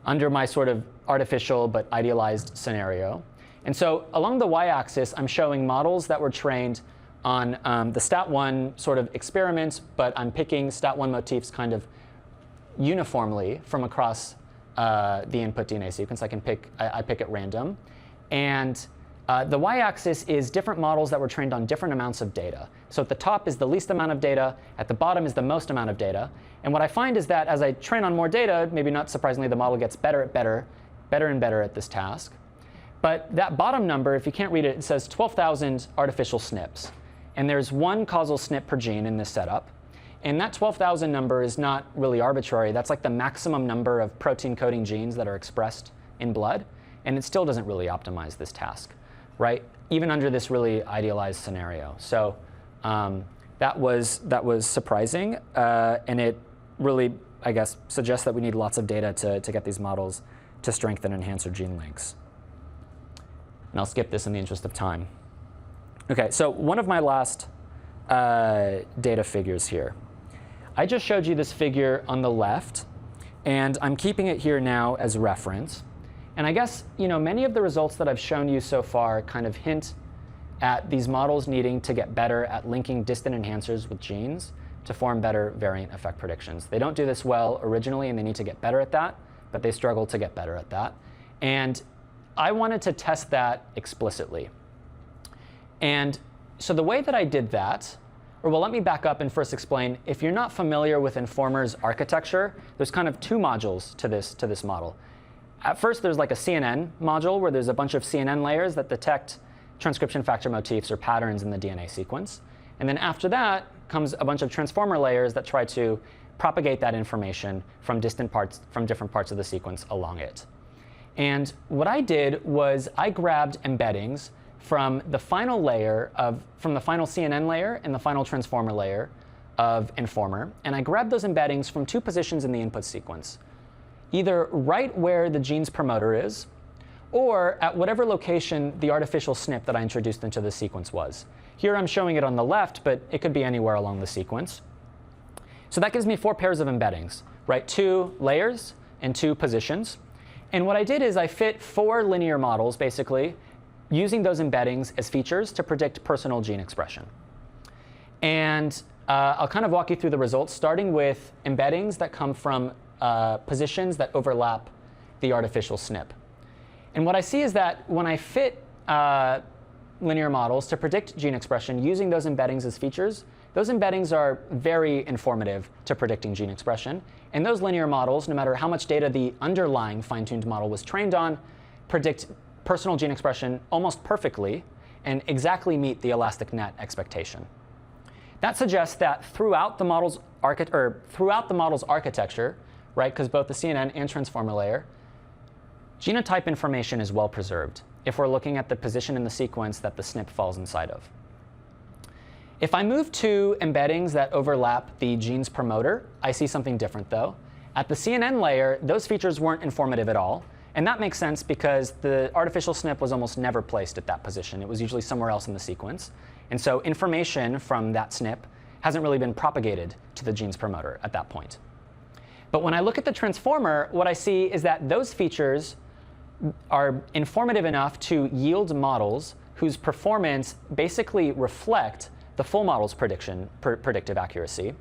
under my sort of artificial but idealized scenario. And so along the y-axis, I'm showing models that were trained on the STAT1 sort of experiments, but I'm picking STAT1 motifs kind of uniformly from across the input DNA sequence. I pick at random. And the y-axis is different models that were trained on different amounts of data. So at the top is the least amount of data. At the bottom is the most amount of data. And what I find is that as I train on more data, maybe not surprisingly, the model gets better and better at this task. But that bottom number, if you can't read it, it says 12,000 artificial SNPs. And there's one causal SNP per gene in this setup. And that 12,000 number is not really arbitrary. That's like the maximum number of protein coding genes that are expressed in blood. And it still doesn't really optimize this task, right? Even under this really idealized scenario. So that was surprising. And it really, I guess, suggests that we need lots of data to get these models to strengthen enhancer gene links. And I'll skip this in the interest of time. OK, so one of my last data figures here. I just showed you this figure on the left. And I'm keeping it here now as reference. And I guess many of the results that I've shown you so far kind of hint at these models needing to get better at linking distant enhancers with genes to form better variant effect predictions. They don't do this well originally, and they need to get better at that. But they struggle to get better at that. And I wanted to test that explicitly. And so the way that I did that, Or well, let me back up and first explain. If you're not familiar with Informer's architecture, there's kind of two modules to this model. At first, there's like a CNN module where there's a bunch of CNN layers that detect transcription factor motifs or patterns in the DNA sequence. And then after that comes a bunch of transformer layers that try to propagate that information from different parts of the sequence along it. And what I did was I grabbed embeddings from the final CNN layer and the final transformer layer of Informer, and I grabbed those embeddings from two positions in the input sequence, either right where the gene's promoter is, or at whatever location the artificial SNP that I introduced into the sequence was. Here I'm showing it on the left, but it could be anywhere along the sequence. So that gives me 4 pairs of embeddings, right? 2 layers and 2 positions. And what I did is I fit 4 linear models, basically, using those embeddings as features to predict personal gene expression. And I'll kind of walk you through the results, starting with embeddings that come from positions that overlap the artificial SNP. And what I see is that when I fit linear models to predict gene expression using those embeddings as features, those embeddings are very informative to predicting gene expression. And those linear models, no matter how much data the underlying fine-tuned model was trained on, predict personal gene expression almost perfectly and exactly meet the elastic net expectation. That suggests that throughout the model's architecture, right, because both the CNN and transformer layer, genotype information is well preserved if we're looking at the position in the sequence that the SNP falls inside of. If I move to embeddings that overlap the gene's promoter, I see something different, though. At the CNN layer, those features weren't informative at all. And that makes sense because the artificial SNP was almost never placed at that position. It was usually somewhere else in the sequence. And so information from that SNP hasn't really been propagated to the gene's promoter at that point. But when I look at the transformer, what I see is that those features are informative enough to yield models whose performance basically reflect the full model's predictive accuracy.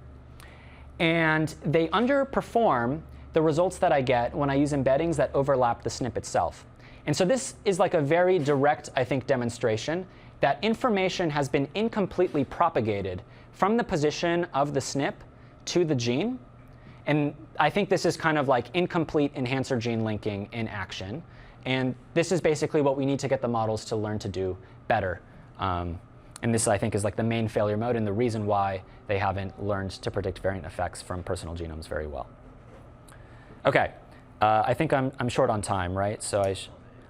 And they underperform the results that I get when I use embeddings that overlap the SNP itself. And so this is like a very direct, I think, demonstration that information has been incompletely propagated from the position of the SNP to the gene. And I think this is kind of like incomplete enhancer gene linking in action. And this is basically what we need to get the models to learn to do better. And this, I think, is like the main failure mode and the reason why they haven't learned to predict variant effects from personal genomes very well. OK, I think I'm short on time, right? So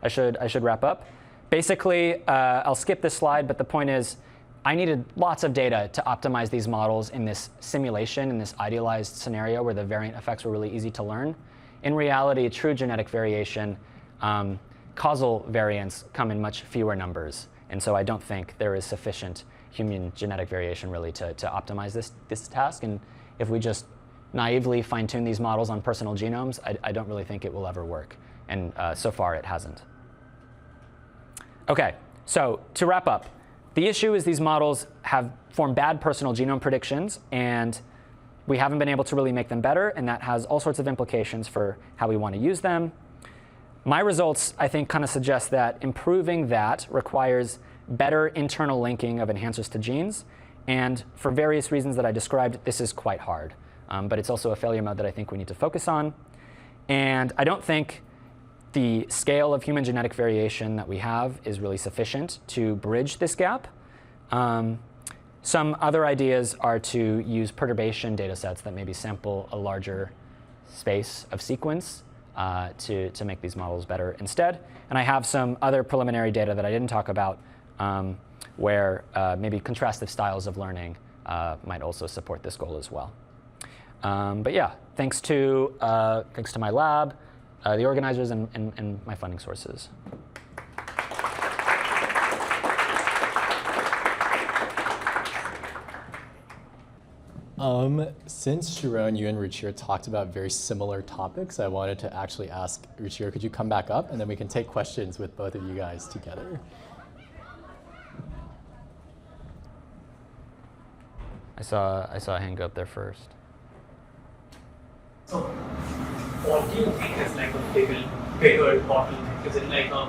I should wrap up. Basically, I'll skip this slide, but the point is I needed lots of data to optimize these models in this simulation, in this idealized scenario where the variant effects were really easy to learn. In reality, true genetic variation, causal variants come in much fewer numbers. And so I don't think there is sufficient human genetic variation really to optimize this task. And if we just naively fine-tune these models on personal genomes, I don't really think it will ever work. And so far, it hasn't. OK, so to wrap up, the issue is these models have formed bad personal genome predictions. And we haven't been able to really make them better. And that has all sorts of implications for how we want to use them. My results, I think, kind of suggest that improving that requires better internal linking of enhancers to genes. And for various reasons that I described, this is quite hard. But it's also a failure mode that I think we need to focus on. And I don't think the scale of human genetic variation that we have is really sufficient to bridge this gap. Some other ideas are to use perturbation data sets that maybe sample a larger space of sequence to make these models better instead. And I have some other preliminary data that I didn't talk about where maybe contrastive styles of learning might also support this goal as well. But yeah, thanks to my lab, the organizers, and my funding sources. Since Shiron, you and Ruchir talked about very similar topics, I wanted to actually ask Ruchir, could you come back up, and then we can take questions with both of you guys together. I saw a hand go up there first. So, what do you think is like a bigger bottleneck? Is it like a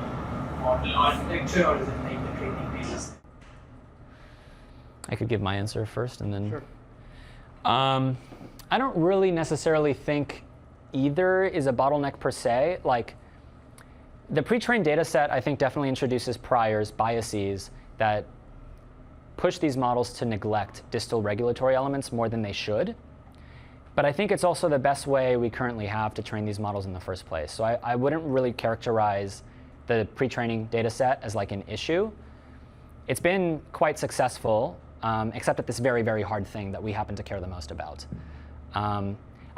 model architecture, or is it like the training basis? I could give my answer first and then. Sure. I don't really necessarily think either is a bottleneck per se. Like, the pre-trained data set, I think, definitely introduces priors, biases that push these models to neglect distal regulatory elements more than they should. But I think it's also the best way we currently have to train these models in the first place. So I wouldn't really characterize the pre-training data set as like an issue. It's been quite successful, except at this very, very hard thing that we happen to care the most about.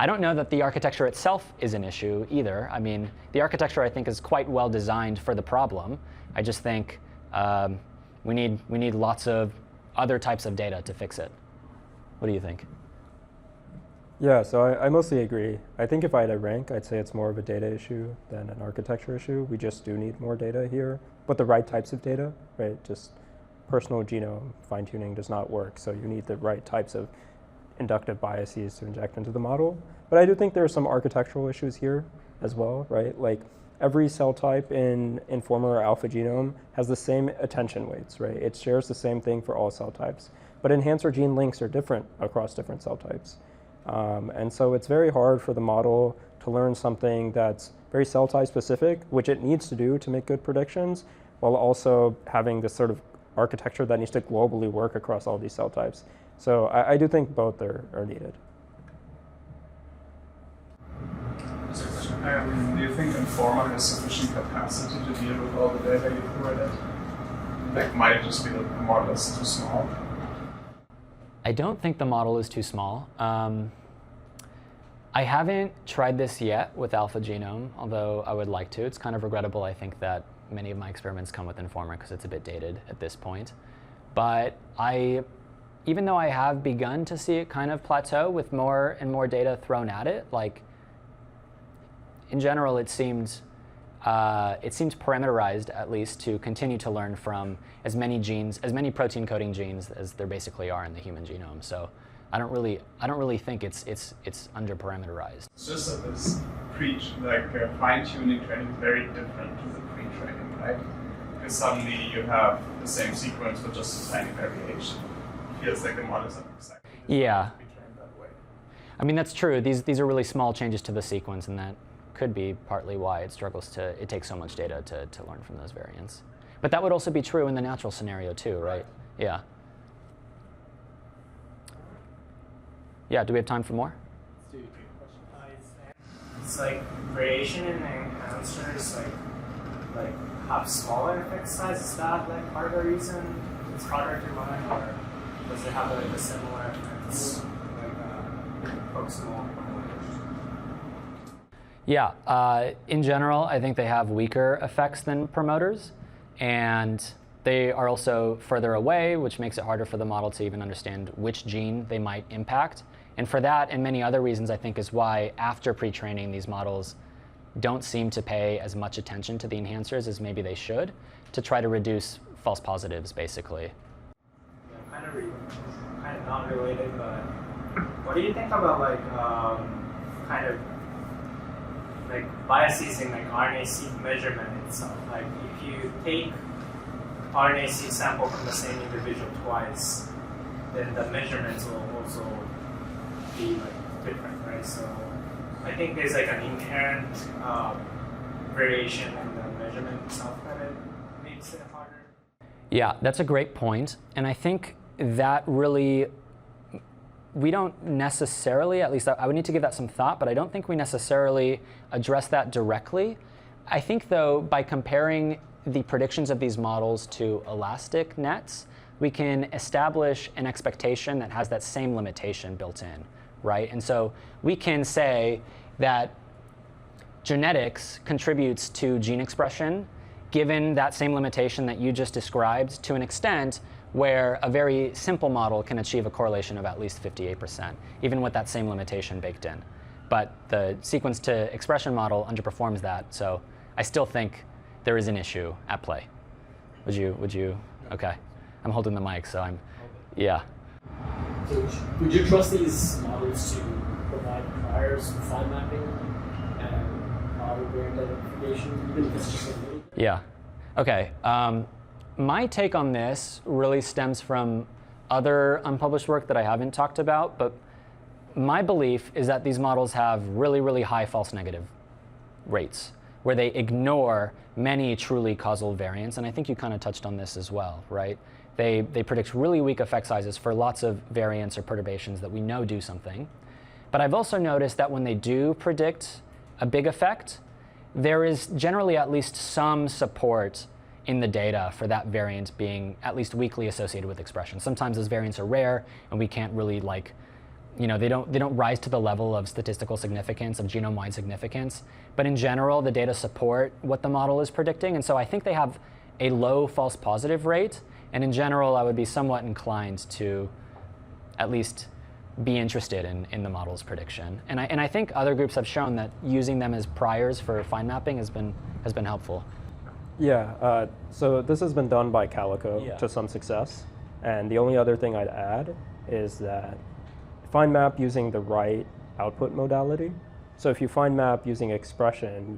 I don't know that the architecture itself is an issue either. I mean, the architecture, I think, is quite well designed for the problem. I just think we need lots of other types of data to fix it. What do you think? Yeah, so I mostly agree. I think if I had a rank, I'd say it's more of a data issue than an architecture issue. We just do need more data here, but the right types of data, right? Just personal genome fine-tuning does not work, so you need the right types of inductive biases to inject into the model. But I do think there are some architectural issues here as well, right? Like every cell type in Informer or alpha genome has the same attention weights, right? It shares the same thing for all cell types. But enhancer gene links are different across different cell types. And so it's very hard for the model to learn something that's very cell type specific, which it needs to do to make good predictions, while also having this sort of architecture that needs to globally work across all these cell types. So I do think both are needed. Do you think Informer has sufficient capacity to deal with all the data you provided? Like, might it just be the model is too small? I don't think the model is too small. I haven't tried this yet with Alpha Genome, although I would like to. It's kind of regrettable, I think, that many of my experiments come with Informer because it's a bit dated at this point. But even though I have begun to see it kind of plateau with more and more data thrown at it, like in general, it seems parameterized at least to continue to learn from as many genes, as many protein coding genes as there basically are in the human genome. So I don't really think it's under parameterized. It's just that this fine-tuning training is very different to the pre-training, right? Because suddenly you have the same sequence with just a tiny variation. It feels like the models are exactly yeah. be trained that way. I mean, that's true. These are really small changes to the sequence, and that could be partly why it takes so much data to learn from those variants. But that would also be true in the natural scenario too, right? Yeah. Yeah, do we have time for more? It's like variation in enhancers like have smaller effect size. Is that like part of the reason it's harder to learn, or does it have like a similar effects like proximal? Yeah, in general, I think they have weaker effects than promoters, and they are also further away, which makes it harder for the model to even understand which gene they might impact. And for that and many other reasons, I think, is why after pre-training, these models don't seem to pay as much attention to the enhancers as maybe they should to try to reduce false positives, basically. Yeah, kind of not related, but what do you think about kind of like biases in like RNA-seq measurement itself? Like if you take RNA-seq sample from the same individual twice, then the measurements will also be like different, right? So I think there's like an inherent variation in the measurement itself that it makes it harder. Yeah, that's a great point. And I think that really, we don't necessarily, at least I would need to give that some thought, but I don't think we necessarily address that directly. I think, though, by comparing the predictions of these models to elastic nets, we can establish an expectation that has that same limitation built in, right? And so we can say that genetics contributes to gene expression given that same limitation that you just described to an extent where a very simple model can achieve a correlation of at least 58%, even with that same limitation baked in. But the sequence to expression model underperforms that, so I still think there is an issue at play. Would you? Okay. I'm holding the mic, so yeah. So would you trust these models to provide priors for fine mapping and model variant identification, even if it's just a little bit? Yeah. Okay. My take on this really stems from other unpublished work that I haven't talked about, but my belief is that these models have really, really high false negative rates, where they ignore many truly causal variants, and I think you kind of touched on this as well, right? They predict really weak effect sizes for lots of variants or perturbations that we know do something. But I've also noticed that when they do predict a big effect, there is generally at least some support in the data for that variant being at least weakly associated with expression. Sometimes those variants are rare, and we can't really they don't rise to the level of statistical significance, of genome-wide significance. But in general, the data support what the model is predicting, and so I think they have a low false positive rate. And in general, I would be somewhat inclined to at least be interested in the model's prediction. And I think other groups have shown that using them as priors for fine mapping has been helpful. Yeah, so this has been done by Calico to some success. And the only other thing I'd add is that fine map using the right output modality. So if you fine map using expression,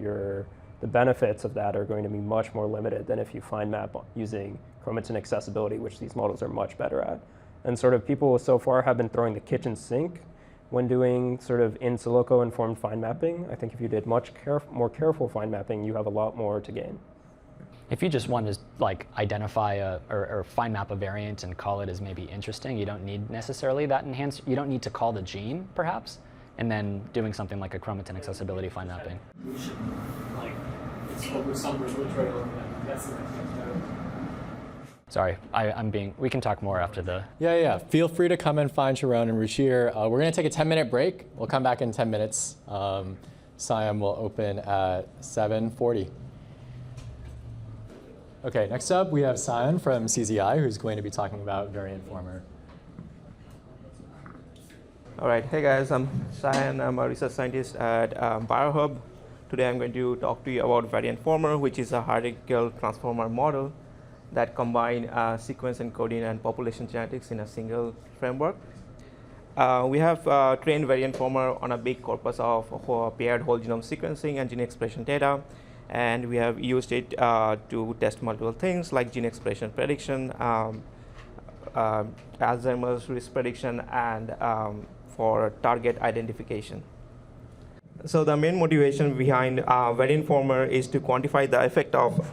the benefits of that are going to be much more limited than if you fine map using chromatin accessibility, which these models are much better at. And sort of people so far have been throwing the kitchen sink when doing sort of in silico informed fine mapping. I think if you did much more careful fine mapping, you have a lot more to gain. If you just want to identify or fine map a variant and call it as maybe interesting, you don't need necessarily that enhanced. You don't need to call the gene, perhaps, and then doing something like a chromatin accessibility fine mapping. We should explore some results right on that. That's the next step. Sorry, we can talk more after the... Yeah. Feel free to come and find Shiron and Ruchir. We're going to take a 10-minute break. We'll come back in 10 minutes. Sayan will open at 7:40. OK, next up, we have Sayan from CZI, who's going to be talking about Bioinformatics. All right. Hey, guys. I'm Sayan. I'm a research scientist at BioHub. Today, I'm going to talk to you about Bioinformatics, which is a hierarchical transformer model that combine sequence encoding and population genetics in a single framework. We have trained Bioinformatics on a big corpus of paired whole genome sequencing and gene expression data. And we have used it to test multiple things like gene expression prediction, Alzheimer's risk prediction, and for target identification. So the main motivation behind Bioinformatics is to quantify the effect of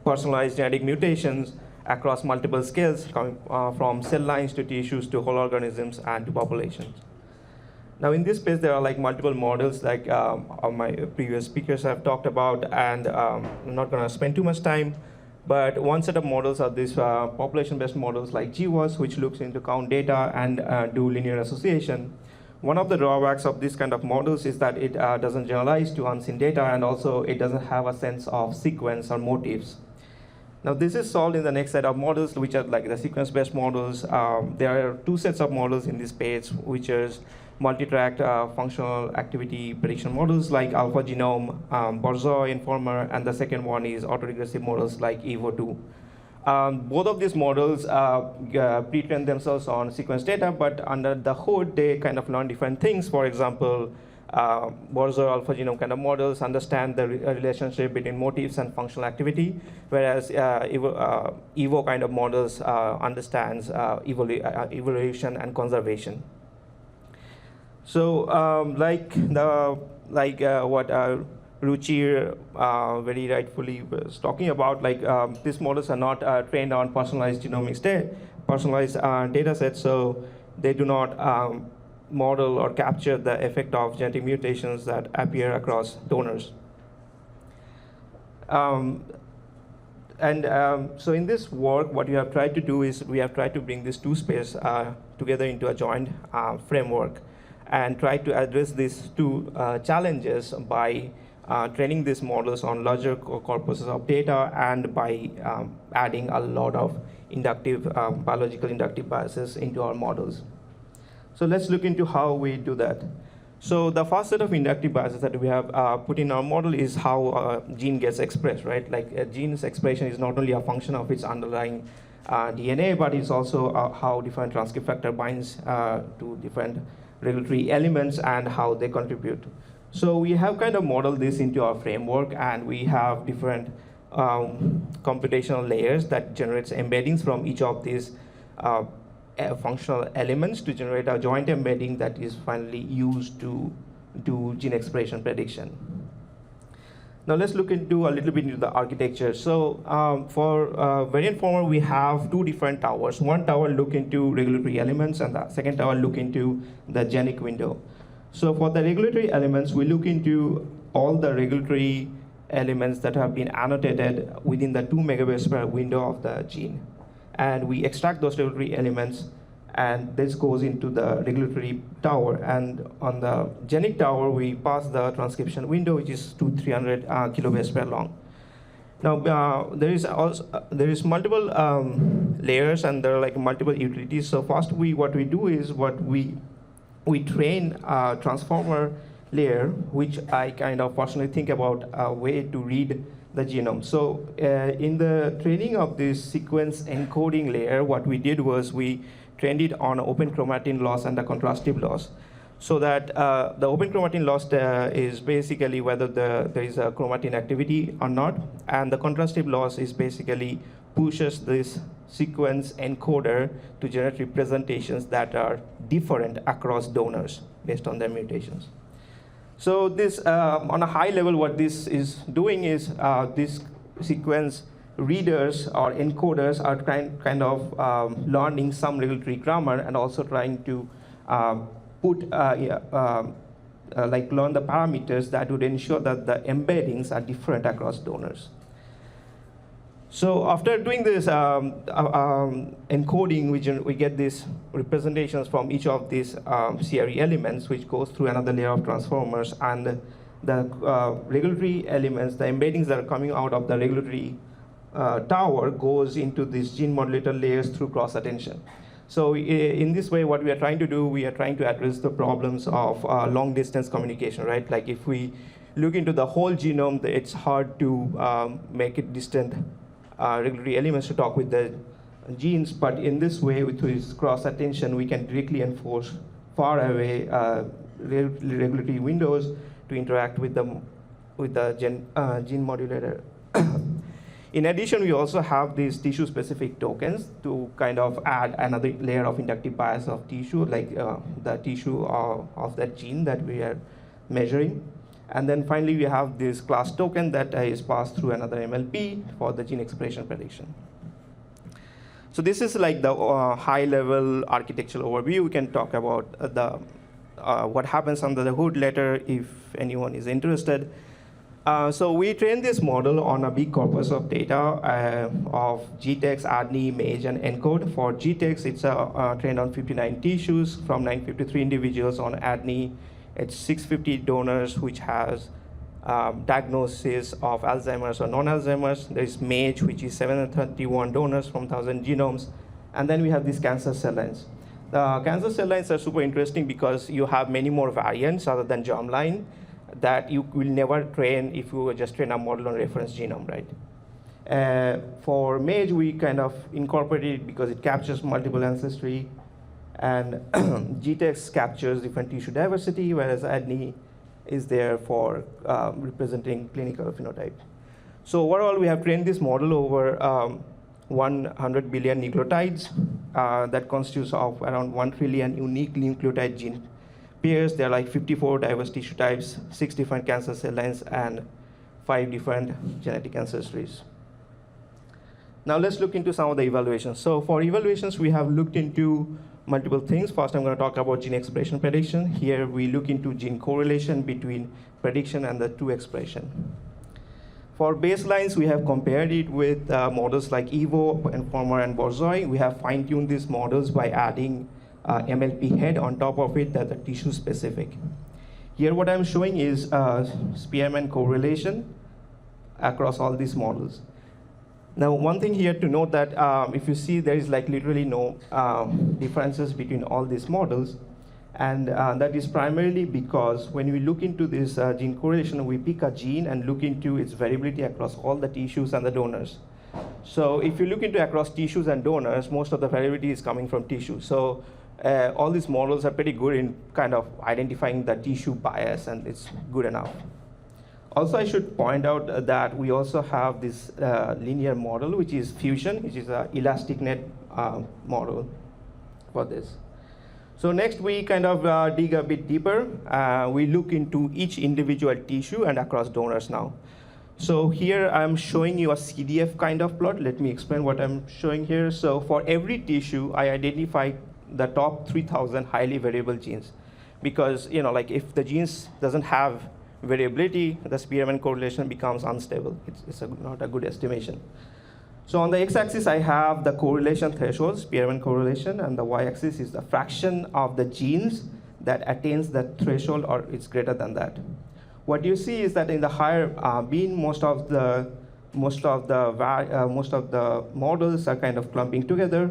personalized genetic mutations across multiple scales, coming from cell lines to tissues to whole organisms and to populations. Now in this space, there are multiple models like my previous speakers have talked about, and I'm not going to spend too much time. But one set of models are these population-based models like GWAS, which looks into count data and do linear association. One of the drawbacks of this kind of models is that it doesn't generalize to unseen data, and also it doesn't have a sense of sequence or motifs. Now this is solved in the next set of models, which are like the sequence-based models. There are two sets of models in this space, which is multi-tracked functional activity prediction models like AlphaGenome, Bioinformatics, and the second one is autoregressive models like EVO2. Both of these models pre-train themselves on sequence data, but under the hood, they kind of learn different things. For example, AlphaGenome kind of models understand the relationship between motifs and functional activity, whereas EVO kind of models understands evolution and conservation. So, what Ruchir very rightfully was talking about, these models are not trained on personalized genomics data sets, so they do not model or capture the effect of genetic mutations that appear across donors. So in this work, what we have tried to do is we have tried to bring these two spaces together into a joint framework and try to address these two challenges by training these models on larger corpuses of data and by adding a lot of biological inductive biases into our models. So let's look into how we do that. So the first set of inductive biases that we have put in our model is how a gene gets expressed, right? Like a gene's expression is not only a function of its underlying DNA, but it's also how different transcript factor binds to different regulatory elements and how they contribute. So we have kind of modeled this into our framework, and we have different computational layers that generates embeddings from each of these functional elements to generate a joint embedding that is finally used to do gene expression prediction. Now let's look into a little bit into the architecture. So for Bioinformatics, we have two different towers. One tower look into regulatory elements, and the second tower look into the genic window. So for the regulatory elements, we look into all the regulatory elements that have been annotated within the 2 megabase per window of the gene. And we extract those regulatory elements, and this goes into the regulatory tower. And on the genic tower, we pass the transcription window, which is 200-300 kilobase per long. Now, there is multiple layers, and there are like multiple utilities. So first, what we do is we train a transformer layer, which I kind of personally think about a way to read the genome. So in the training of this sequence encoding layer, what we did was we trained it on open chromatin loss and the contrastive loss. So that the open chromatin loss is basically whether there is a chromatin activity or not, and the contrastive loss is basically pushes this sequence encoder to generate representations that are different across donors based on their mutations. So this, on a high level, what this is doing is this sequence readers or encoders are kind of learning some regulatory grammar and also trying to like learn the parameters that would ensure that the embeddings are different across donors. So after doing this encoding, we get these representations from each of these CRE elements, which goes through another layer of transformers, and the regulatory elements, the embeddings that are coming out of the regulatory tower goes into these gene modulator layers through cross-attention. So in this way, what we are trying to do, we are trying to address the problems of long-distance communication, right? Like if we look into the whole genome, it's hard to make it distant regulatory elements to talk with the genes, but in this way, with this cross-attention, we can directly enforce far away regulatory windows to interact with the gene modulator. In addition, we also have these tissue-specific tokens to kind of add another layer of inductive bias of tissue, like the tissue of that gene that we are measuring. And then finally, we have this class token that is passed through another MLP for the gene expression prediction. So this is like the high-level architectural overview. We can talk about what happens under the hood later if anyone is interested. So we trained this model on a big corpus of data of GTEx, ADNI, MAGE, and ENCODE. For GTEx, it's trained on 59 tissues from 953 individuals. On ADNI, it's 650 donors, which has diagnosis of Alzheimer's or non-Alzheimer's. There's MAGE, which is 731 donors from 1,000 genomes. And then we have these cancer cell lines. The cancer cell lines are super interesting because you have many more variants other than germline that you will never train if you just train a model on reference genome, right? For MAGE, we kind of incorporated it because it captures multiple ancestry, and GTEx captures different tissue diversity, whereas ADNI is there for representing clinical phenotype. So overall, we have trained this model over 100 billion nucleotides that constitutes of around 1 trillion unique nucleotide gene pairs. There are like 54 diverse tissue types, 6 different cancer cell lines, and 5 different genetic ancestries. Now let's look into some of the evaluations. So for evaluations, we have looked into multiple things. First, I'm going to talk about gene expression prediction. Here, we look into gene correlation between prediction and the two expression. For baselines, we have compared it with models like EVO, Bioinformatics, and Borzoi. We have fine-tuned these models by adding MLP head on top of it that are tissue specific. Here, what I'm showing is Spearman correlation across all these models. Now, one thing here to note that if you see, there is like literally no differences between all these models. And that is primarily because when we look into this gene correlation, we pick a gene and look into its variability across all the tissues and the donors. So if you look into across tissues and donors, most of the variability is coming from tissue. So all these models are pretty good in kind of identifying the tissue bias, and it's good enough. Also, I should point out that we also have this linear model, which is fusion, which is an elastic net model. for this. So next, we kind of dig a bit deeper. We look into each individual tissue and across donors now. So here I'm showing you a CDF kind of plot. Let me explain what I'm showing here. So for every tissue, I identify the top 3,000 highly variable genes, because like if the genes doesn't have variability, the Spearman correlation becomes unstable. It's not a good estimation. So on the x-axis, I have the correlation threshold, Spearman correlation, and the y-axis is the fraction of the genes that attains the threshold or it's greater than that. What you see is that in the higher bean, most of the models are kind of clumping together,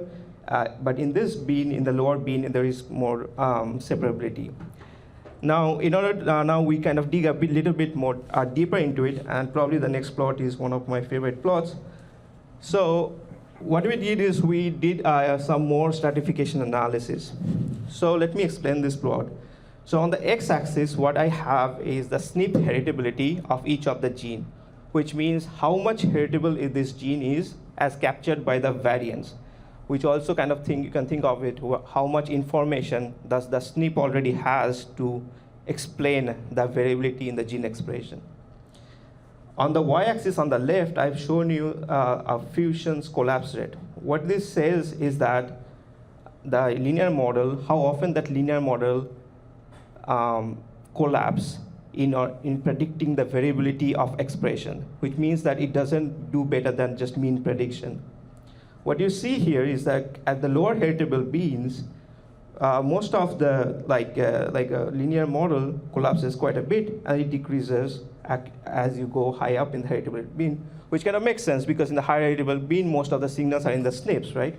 but in this bean, in the lower bean, there is more separability. Now, now we kind of dig a little bit more deeper into it, and probably the next plot is one of my favorite plots. So what we did is we did some more stratification analysis. So let me explain this plot. So on the x-axis, what I have is the SNP heritability of each of the gene, which means how much heritable this gene is as captured by the variants, which also kind of you can think of it, how much information does the SNP already has to explain the variability in the gene expression. On the y-axis on the left, I've shown you a fusion's collapse rate. What this says is that the linear model, how often that linear model collapse in predicting the variability of expression, which means that it doesn't do better than just mean prediction. What you see here is that at the lower heritable beans, most of the like a linear model collapses quite a bit, and it decreases as you go high up in the heritable bean, which kind of makes sense because in the higher heritable bean, most of the signals are in the SNPs, right?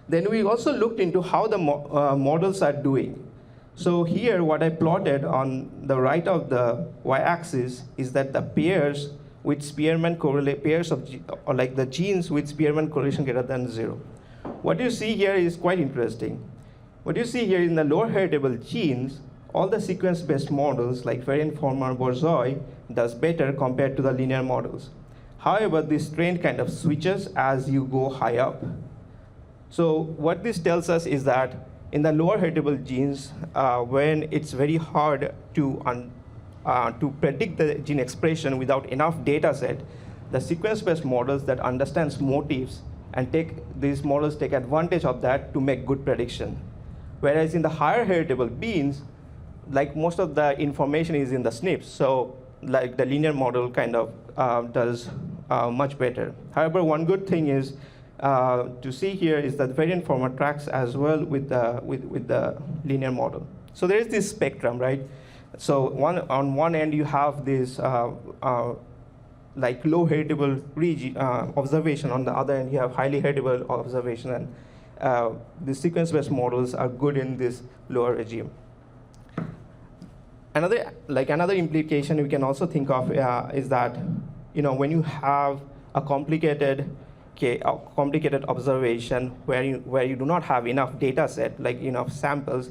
Then we also looked into how the models are doing. So here, what I plotted on the right of the y-axis is that the pairs with Spearman pairs of or like the genes with Spearman correlation greater than 0. What you see here is quite interesting. What you see here in the lower heritable genes, all the sequence-based models like Bioinformatics, Borzoi does better compared to the linear models. However, this trend kind of switches as you go high up. So what this tells us is that in the lower heritable genes, when it's very hard to predict the gene expression without enough data set, the sequence-based models that understands motifs and these models take advantage of that to make good prediction. Whereas in the higher heritable beans, like most of the information is in the SNPs, so like the linear model kind of does much better. However, one good thing is to see here is that Bioinformatics tracks as well with the linear model. So there is this spectrum, right? So on one end you have this like low heritable observation. On the other end you have highly heritable observation, and the sequence-based models are good in this lower regime. Another implication we can also think of is that when you have a complicated observation where you do not have enough data set, like enough samples,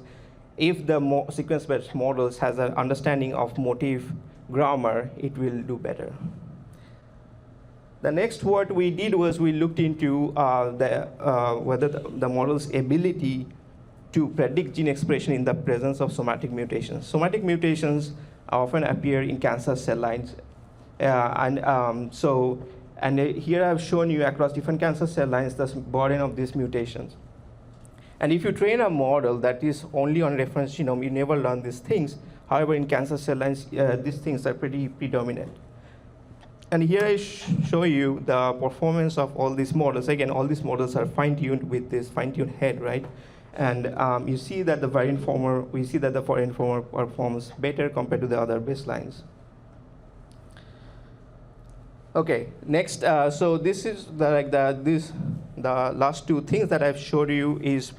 if the sequence-based models has an understanding of motif grammar, it will do better. The next what we did was we looked into whether the model's ability to predict gene expression in the presence of somatic mutations. Somatic mutations often appear in cancer cell lines. And here I've shown you across different cancer cell lines the burden of these mutations. And if you train a model that is only on reference genome, you never learn these things. However, in cancer cell lines, these things are pretty predominant. And here I show you the performance of all these models. Again, all these models are fine-tuned with this fine-tuned head, right? And you see that the Bioinformer performs better compared to the other baselines. Okay, next, so this is the last two things that I've showed you is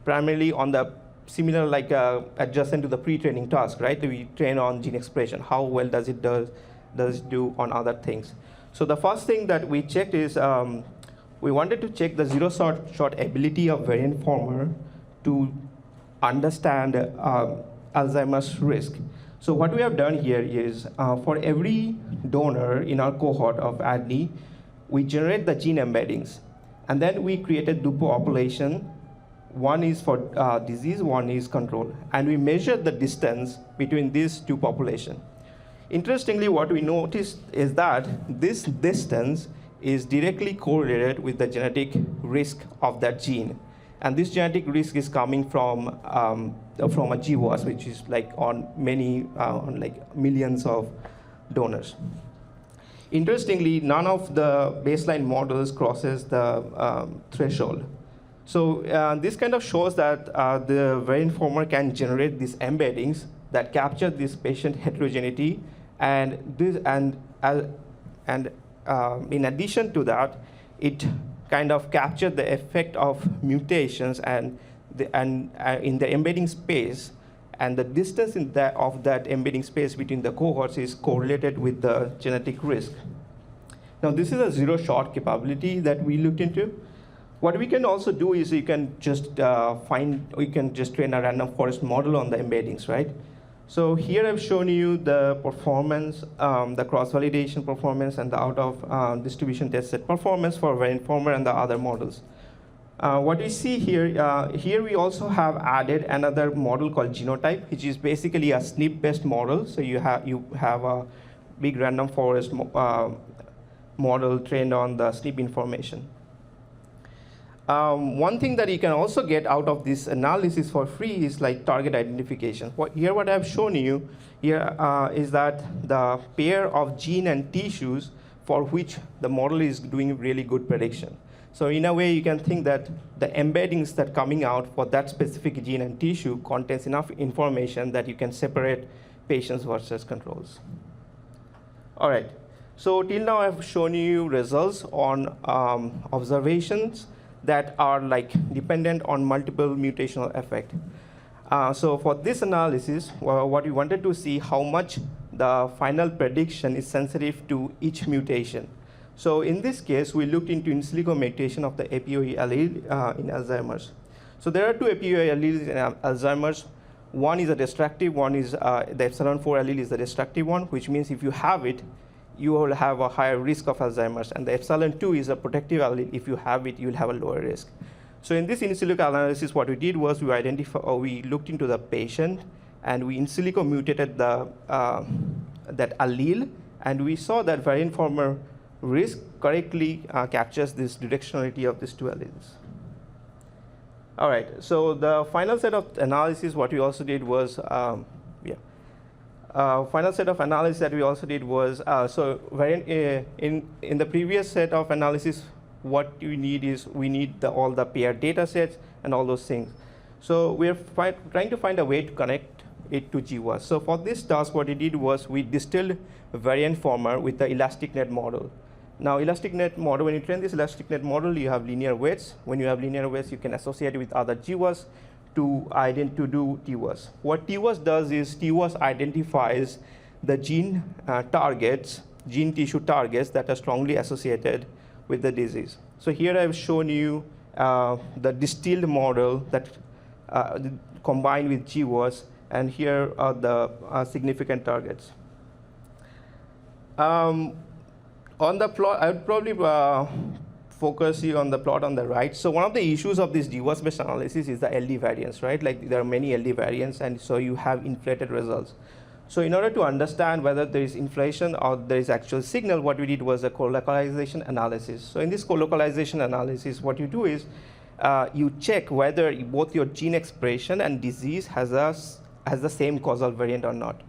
primarily on the similar adjacent to the pre-training task, right? We train on gene expression. How well does it do on other things? So the first thing that we checked is we wanted to check the zero-shot ability of Bioinformer to understand Alzheimer's risk. So what we have done here is for every donor in our cohort of ADNI, we generate the gene embeddings. And then we created duplo population One is for disease, one is control. And we measured the distance between these two populations. Interestingly, what we noticed is that this distance is directly correlated with the genetic risk of that gene. And this genetic risk is coming from a GWAS, which is like on many, on like millions of donors. Interestingly, none of the baseline models crosses the threshold. So this kind of shows that the Bioinformer can generate these embeddings that capture this patient heterogeneity, and in addition to that, it kind of captured the effect of mutations in the embedding space, and the distance of that embedding space between the cohorts is correlated with the genetic risk. Now, this is a zero-shot capability that we looked into. What we can also do is you can just train a random forest model on the embeddings, right? So here I've shown you the performance, the cross-validation performance, and the out-of-distribution test set performance for Bioinformer and the other models. What we see here, here we also have added another model called Genotype, which is basically a SNP-based model. So you have a big random forest model trained on the SNP information. One thing that you can also get out of this analysis for free is like target identification. What I've shown you here is that the pair of gene and tissues for which the model is doing really good prediction. So in a way, you can think that the embeddings that coming out for that specific gene and tissue contains enough information that you can separate patients versus controls. All right. So till now, I've shown you results on observations that are like dependent on multiple mutational effect. So for this analysis, what we wanted to see how much the final prediction is sensitive to each mutation. So in this case, we looked into in silico mutation of the APOE allele in Alzheimer's. So there are two APOE alleles in Alzheimer's. One is a destructive, one is the epsilon 4 allele is the destructive one, which means if you have it, you will have a higher risk of Alzheimer's. And the epsilon 2 is a protective allele. If you have it, you'll have a lower risk. So in this in silico analysis, what we did was we looked into the patient, and we in silico mutated that allele, and we saw that Bioinformer risk correctly captures this directionality of these two alleles. All right, so the final set of analysis, what we also did was, final set of analysis that we also did was, in the previous set of analysis, what we need is all the pair data sets and all those things. So we're trying to find a way to connect it to GWAS. So for this task, what we did was we distilled Bioinformer with the elastic net model. Now, elastic net model, when you train this elastic net model, you have linear weights. When you have linear weights, you can associate it with other GWAS to do TWAS. What TWAS does is TWAS identifies the gene tissue targets that are strongly associated with the disease. So here I've shown you the distilled model that combined with GWAS, and here are the significant targets. On the plot, I would probably focus you on the plot on the right. So one of the issues of this GWAS-based analysis is the LD variance, right? Like there are many LD variants, and so you have inflated results. So in order to understand whether there is inflation or there is actual signal, what we did was a colocalization analysis. So in this colocalization analysis, what you do is you check whether both your gene expression and disease has the same causal variant or not.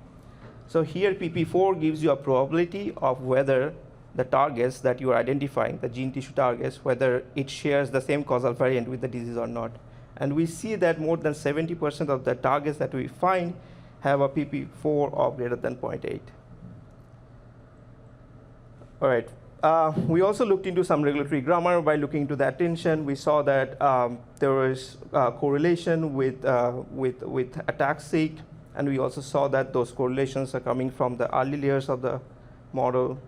So here PP4 gives you a probability of whether the targets that you are identifying, the gene tissue targets, whether it shares the same causal variant with the disease or not. And we see that more than 70% of the targets that we find have a PP4 of greater than 0.8. All right. We also looked into some regulatory grammar. By looking into the attention, we saw that there was correlation with ataxic, and we also saw that those correlations are coming from the early layers of the model.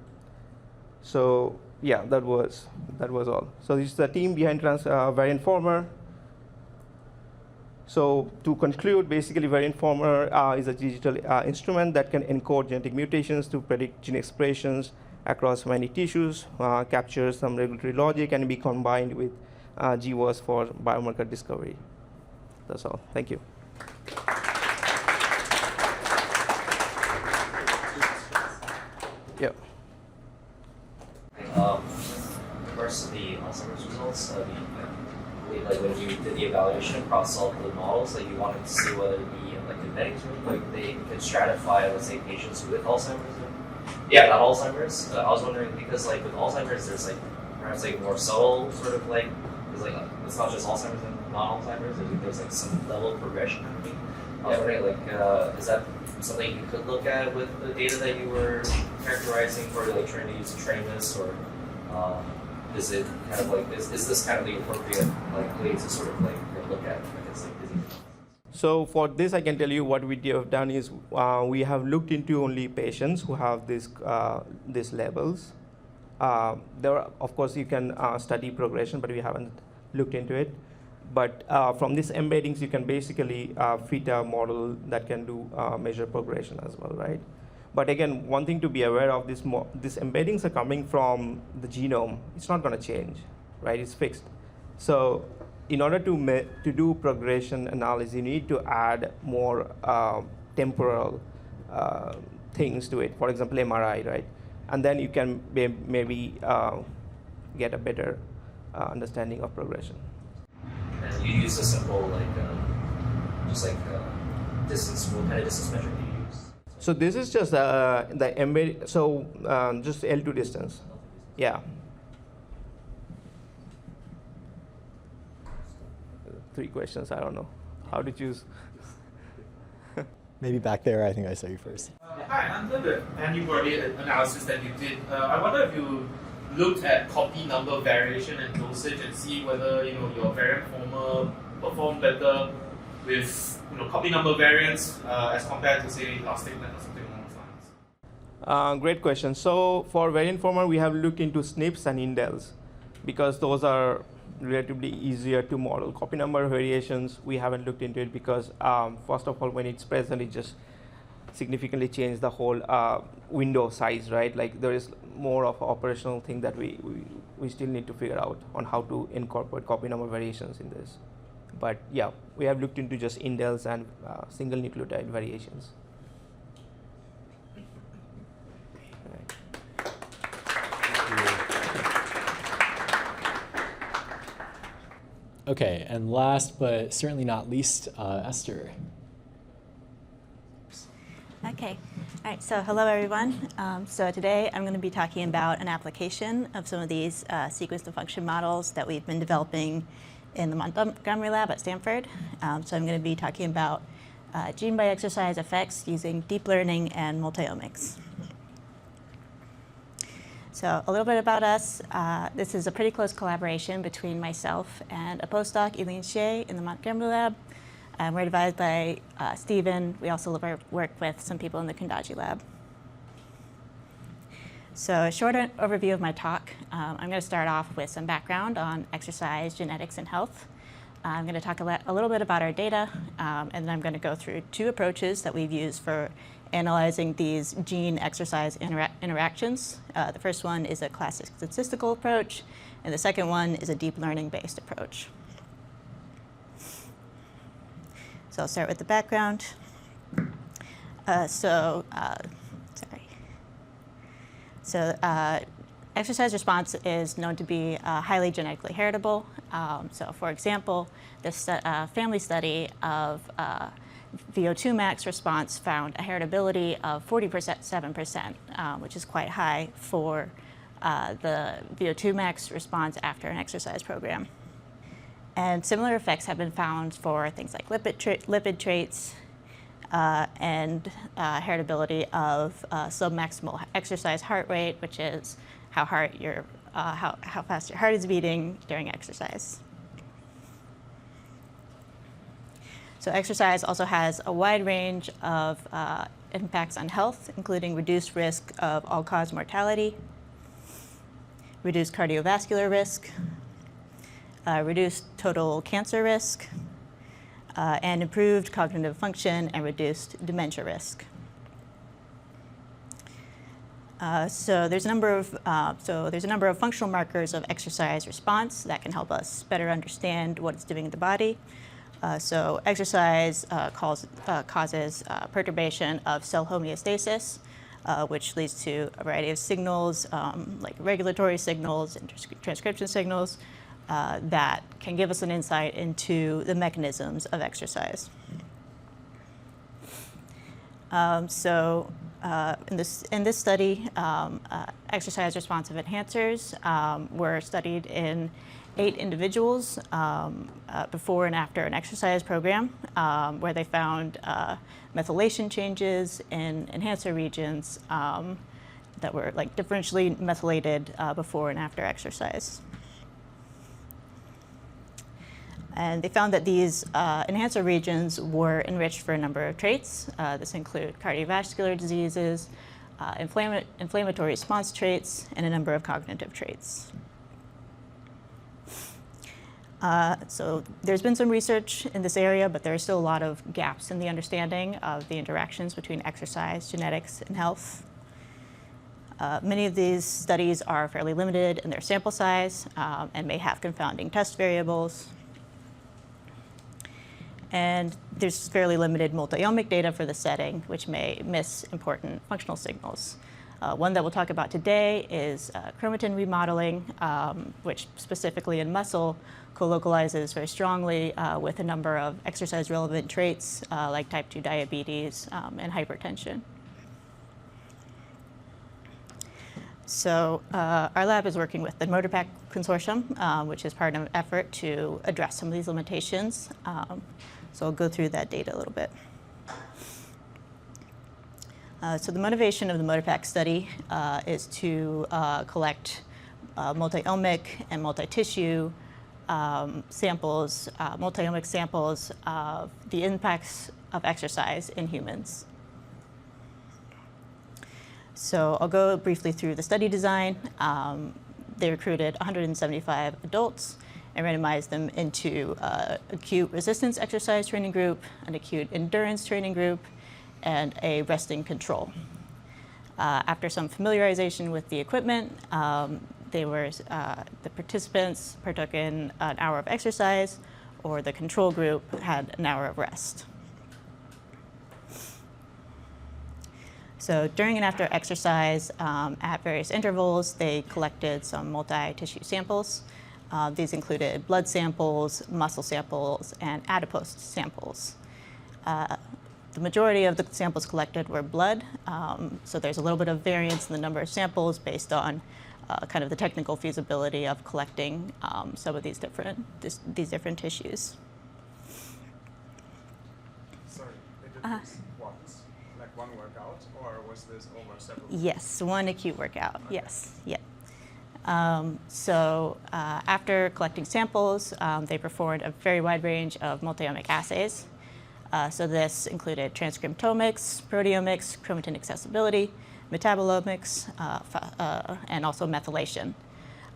So yeah, that was all. So this is the team behind Bioinformer. So to conclude, basically Bioinformer is a digital instrument that can encode genetic mutations to predict gene expressions across many tissues, capture some regulatory logic, and be combined with GWAS for biomarker discovery. That's all. Thank you. Yeah. In regards to the Alzheimer's results, like when you did the evaluation across all the models, like you wanted to see whether the embeddings were like they could stratify, let's say, patients with Alzheimer's. Not Alzheimer's. I was wondering because like with Alzheimer's, there's like perhaps like more subtle sort of like there's like it's not just Alzheimer's and non-Alzheimer's. There's like some level of progression happening. I was wondering like is that something you could look at with the data that you were characterizing for like trying to use to train this, or is it kind of like is this kind of the appropriate like way to sort of like look at disease? So for this, I can tell you what we have done is we have looked into only patients who have these levels. There, of course, you can study progression, but we haven't looked into it. But from these embeddings, you can basically fit a model that can do measure progression as well, right? But again, one thing to be aware of, these embeddings are coming from the genome. It's not going to change, right? It's fixed. So in order to do progression analysis, you need to add more temporal things to it. For example, MRI, right? And then you can maybe get a better understanding of progression. And you use a simple just distance. What kind of distance measure do you use? So this is just the embed. So just L2 distance. Yeah. 3 questions. I don't know how to choose. Maybe back there. I think I saw you first. Hi, under the antibody analysis that you did, I wonder if you looked at copy number variation and dosage and see whether your variant former performed better with copy number variants as compared to say elastic net or something along those lines. Great question. So for variant former, we have looked into SNPs and indels because those are relatively easier to model. Copy number variations, we haven't looked into it because first of all, when it's present, it just significantly changes the whole window size, right? Like there is more of an operational thing that we still need to figure out on how to incorporate copy number variations in this. But yeah, we have looked into just indels and single nucleotide variations. Okay, and last but certainly not least, Esther. Okay, all right, so hello everyone. So today I'm going to be talking about an application of some of these sequence to function models that we've been developing in the Montgomery lab at Stanford. So I'm going to be talking about gene by exercise effects using deep learning and multiomics. So a little bit about us. This is a pretty close collaboration between myself and a postdoc, Eileen Shea, in the Montgomery lab. We're advised by Stephen. We also work with some people in the Kundaje lab. So a short overview of my talk. I'm going to start off with some background on exercise, genetics, and health. I'm going to talk a little bit about our data, and then I'm going to go through 2 approaches that we've used for analyzing these gene-exercise interactions. The first one is a classic statistical approach, and the second one is a deep learning-based approach. So I'll start with the background. Exercise response is known to be highly genetically heritable. So for example, this family study of VO2 max response found a heritability of 47%, which is quite high for the VO2 max response after an exercise program. And similar effects have been found for things like lipid traits and heritability of submaximal exercise heart rate, which is how fast your heart is beating during exercise. So exercise also has a wide range of impacts on health, including reduced risk of all-cause mortality, reduced cardiovascular risk, reduced total cancer risk, and improved cognitive function and reduced dementia risk. So there's a number of functional markers of exercise response that can help us better understand what it's doing in the body. So exercise causes perturbation of cell homeostasis, which leads to a variety of signals, like regulatory signals and transcription signals, that can give us an insight into the mechanisms of exercise. In this study, exercise responsive enhancers were studied in 8 individuals before and after an exercise program, where they found methylation changes in enhancer regions that were like differentially methylated before and after exercise. And they found that these enhancer regions were enriched for a number of traits. This include cardiovascular diseases, inflammatory response traits, and a number of cognitive traits. So there's been some research in this area, but there are still a lot of gaps in the understanding of the interactions between exercise, genetics, and health. Many of these studies are fairly limited in their sample size and may have confounding test variables. And there's fairly limited multi-omic data for the setting, which may miss important functional signals. One that we'll talk about today is chromatin remodeling, which specifically in muscle co-localizes very strongly with a number of exercise-relevant traits like type 2 diabetes and hypertension. So our lab is working with the MotorPack Consortium, which is part of an effort to address some of these limitations. So I'll go through that data a little bit. So the motivation of the MotorPack study is to collect multi-omic and multi-tissue samples, multi-omic samples of the impacts of exercise in humans. So I'll go briefly through the study design. They recruited 175 adults and randomized them into acute resistance exercise training group, an acute endurance training group, and a resting control. After some familiarization with the equipment, the participants partook in an hour of exercise, or the control group had an hour of rest. So during and after exercise, at various intervals, they collected some multi-tissue samples. These included blood samples, muscle samples, and adipose samples. The majority of the samples collected were blood, so there's a little bit of variance in the number of samples based on kind of the technical feasibility of collecting some of these different tissues. Sorry, they did this once, like one workout, or was this over several? Yes, one acute workout. Okay. Yes, yeah. After collecting samples, they performed a very wide range of multi-omic assays. So this included transcriptomics, proteomics, chromatin accessibility, metabolomics, and also methylation.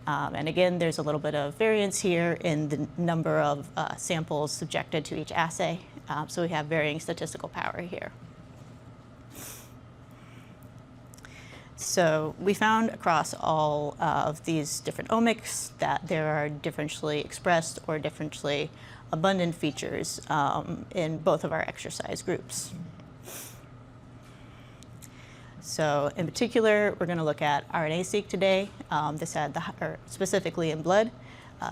And again, there's a little bit of variance here in the number of samples subjected to each assay. So we have varying statistical power here. So we found across all of these different omics that there are differentially expressed or differentially abundant features in both of our exercise groups. So in particular, we're going to look at RNA-seq today. This had specifically in blood.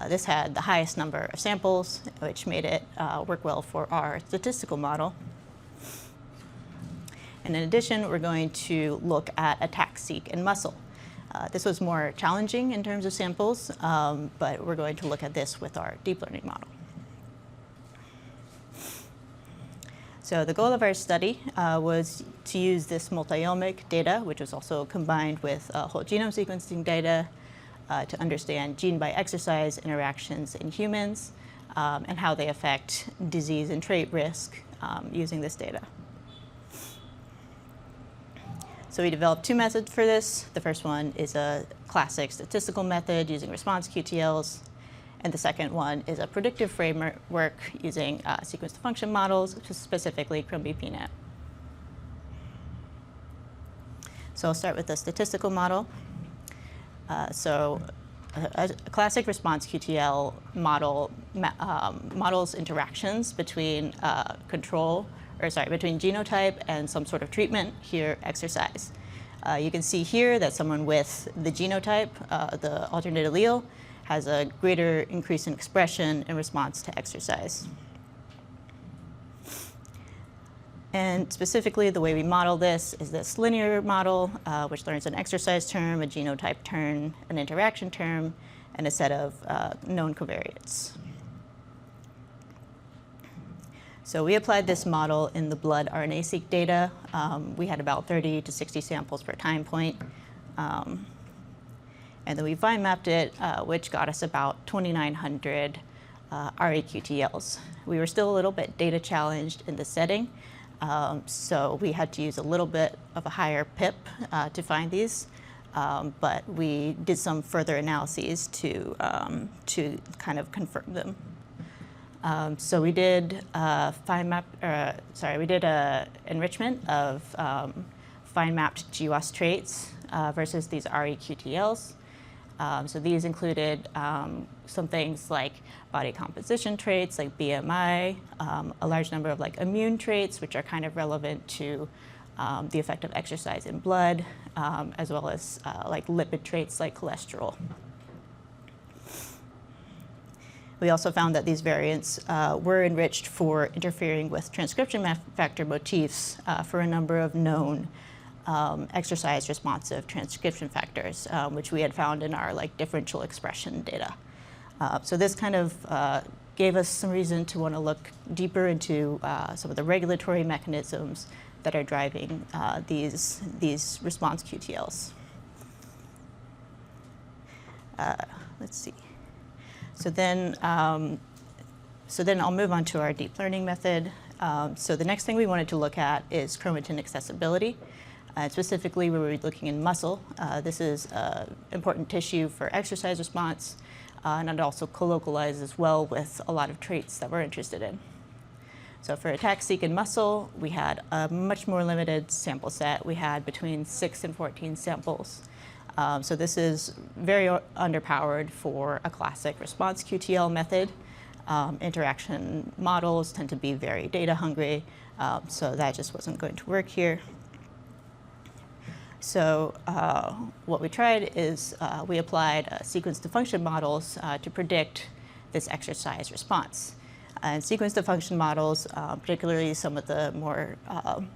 This had the highest number of samples, which made it work well for our statistical model. And in addition, we're going to look at attack-seq in muscle. This was more challenging in terms of samples, but we're going to look at this with our deep learning model. So the goal of our study was to use this multi-omic data, which was also combined with whole genome sequencing data, to understand gene by exercise interactions in humans and how they affect disease and trait risk using this data. So we developed 2 methods for this. The first one is a classic statistical method using response QTLs. And the second one is a predictive framework using sequence-to-function models, specifically ChromeBPNet. So I'll start with the statistical model. So a classic response QTL model models interactions between between genotype and some sort of treatment, here exercise. You can see here that someone with the genotype, the alternate allele, has a greater increase in expression in response to exercise. And specifically, the way we model this is this linear model, which learns an exercise term, a genotype term, an interaction term, and a set of known covariates. So we applied this model in the blood RNA-seq data. We had about 30 to 60 samples per time point. And then we vine mapped it, which got us about 2,900 RAQTLs. We were still a little bit data challenged in the setting, so we had to use a little bit of a higher PIP to find these. But we did some further analyses to kind of confirm them. So we did enrichment of fine-mapped GWAS traits versus these RAQTLs. So these included some things like body composition traits, like BMI, a large number of like immune traits, which are kind of relevant to the effect of exercise in blood, as well as like lipid traits like cholesterol. We also found that these variants were enriched for interfering with transcription factor motifs for a number of known exercise responsive transcription factors, which we had found in our like differential expression data. So this kind of gave us some reason to want to look deeper into some of the regulatory mechanisms that are driving these response QTLs. Let's see. So then I'll move on to our deep learning method. So the next thing we wanted to look at is chromatin accessibility. Specifically, we were looking in muscle. This is important tissue for exercise response, and it also colocalizes well with a lot of traits that we're interested in. So for ATAC-seq in muscle, we had a much more limited sample set. We had between 6 and 14 samples. So this is very underpowered for a classic response QTL method. Interaction models tend to be very data hungry, so that just wasn't going to work here. So what we tried is we applied sequence to function models to predict this exercise response. And sequence to function models, particularly some of the more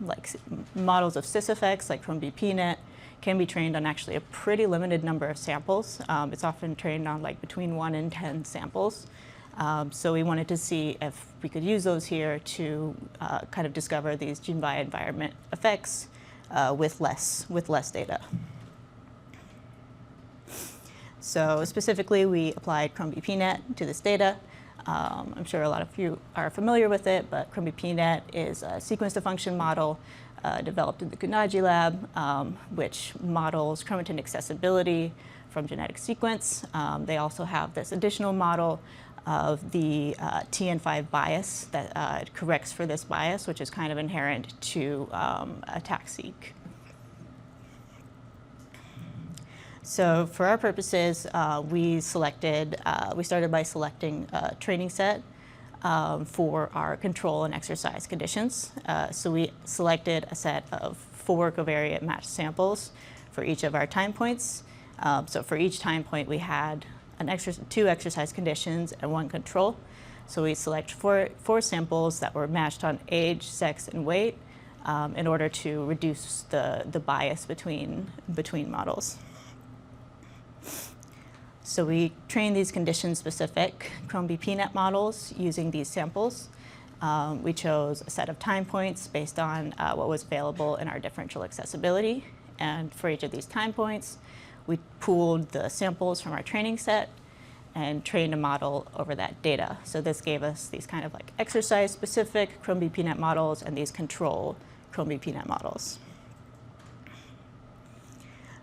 like models of cis effects like from BPNet, can be trained on actually a pretty limited number of samples. It's often trained on like between 1 and 10 samples. So we wanted to see if we could use those here to kind of discover these gene by environment effects with less data. So specifically, we applied chrome-BPNet to this data. I'm sure a lot of you are familiar with it, but chrome-BPNet is a sequence to function model developed in the Kundaje lab, which models chromatin accessibility from genetic sequence. They also have this additional model of the TN5 bias that corrects for this bias, which is kind of inherent to ATAC-seq. So for our purposes, we started by selecting a training set for our control and exercise conditions. So we selected a set of 4 covariate matched samples for each of our time points. So for each time point, we had 2 exercise conditions and 1 control. So we select 4 samples that were matched on age, sex, and weight in order to reduce the bias between models. So we trained these condition-specific chrome-BPNet models using these samples. We chose a set of time points based on what was available in our differential accessibility. And for each of these time points, we pooled the samples from our training set and trained a model over that data. So this gave us these kind of like exercise-specific chrome-BPNet models and these control chrome-BPNet models.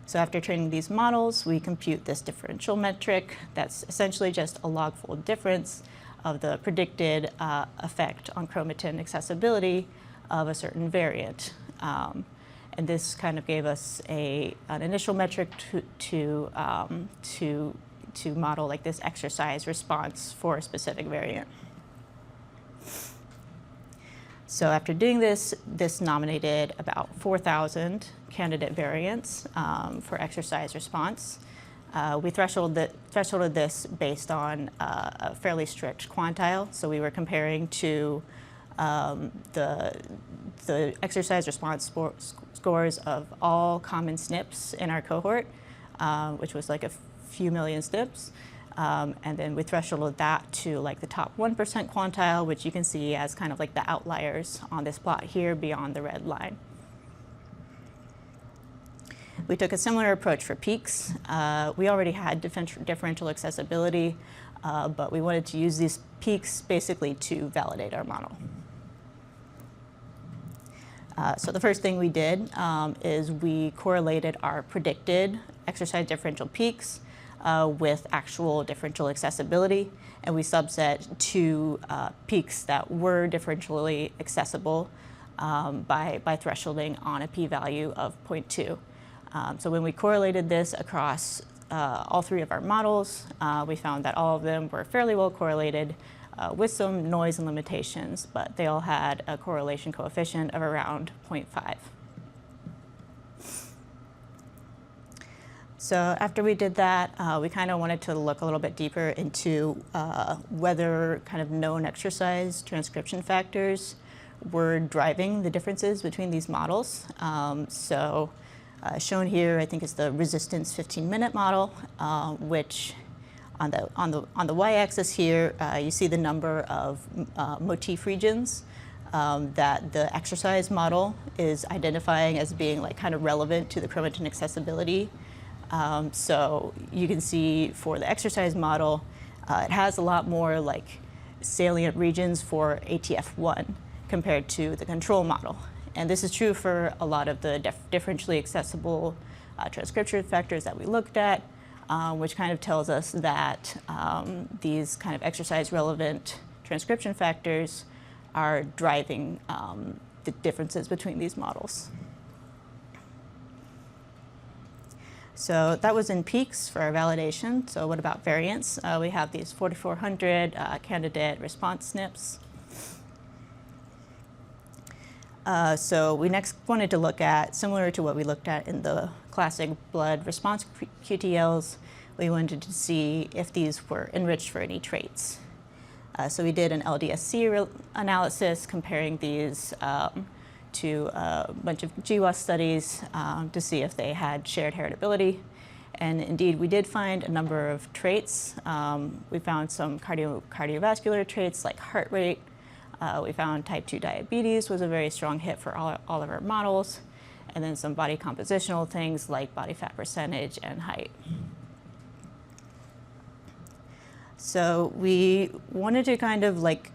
So after training these models, we compute this differential metric that's essentially just a log-fold difference of the predicted effect on chromatin accessibility of a certain variant. And this kind of gave us an initial metric to to model like this exercise response for a specific variant. So after doing this, this nominated about 4,000 candidate variants for exercise response. We thresholded this based on a fairly strict quantile. So we were comparing to the exercise response scores of all common SNPs in our cohort, which was like a few million SNPs. And then we thresholded that to like the top 1% quantile, which you can see as kind of like the outliers on this plot here beyond the red line. We took a similar approach for peaks. We already had differential accessibility, but we wanted to use these peaks basically to validate our model. So the first thing we did is we correlated our predicted exercise differential peaks with actual differential accessibility, and we subset two peaks that were differentially accessible by thresholding on a p-value of 0.2. So when we correlated this across all three of our models, we found that all of them were fairly well correlated with some noise and limitations, but they all had a correlation coefficient of around 0.5. So after we did that, we kind of wanted to look a little bit deeper into whether kind of known exercise transcription factors were driving the differences between these models. Shown here, I think, is the resistance 15-minute model, which on the y-axis here, you see the number of motif regions that the exercise model is identifying as being like kind of relevant to the chromatin accessibility. So you can see for the exercise model, it has a lot more like salient regions for ATF1 compared to the control model. And this is true for a lot of the differentially accessible transcription factors that we looked at, which kind of tells us that these kind of exercise relevant transcription factors are driving the differences between these models. So that was in peaks for our validation. So what about variants? We have these 4,400 candidate response SNPs. So we next wanted to look at, similar to what we looked at in the classic blood response QTLs, we wanted to see if these were enriched for any traits. So we did an LDSC analysis comparing these to a bunch of GWAS studies to see if they had shared heritability. And indeed, we did find a number of traits. We found some cardiovascular traits like heart rate. We found type 2 diabetes was a very strong hit for all of our models. And then some body compositional things like body fat percentage and height. So we wanted to kind of like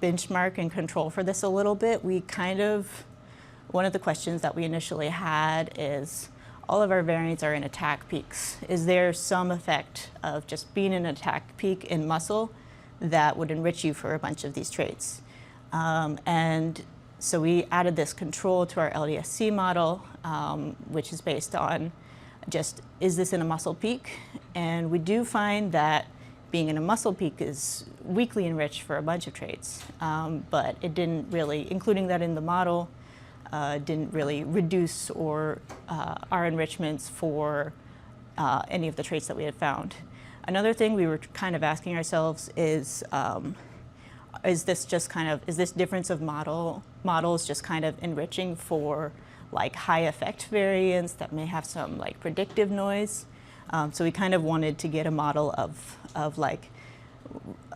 benchmark and control for this a little bit. One of the questions that we initially had is, all of our variants are in attack peaks. Is there some effect of just being in an attack peak in muscle that would enrich you for a bunch of these traits? And so we added this control to our LDSC model, which is based on just, is this in a muscle peak? And we do find that being in a muscle peak is weakly enriched for a bunch of traits, but it didn't really, including that in the model, didn't really reduce or our enrichments for any of the traits that we had found. Another thing we were kind of asking ourselves is this difference of models just kind of enriching for like high effect variants that may have some like predictive noise? So we kind of wanted to get a model of like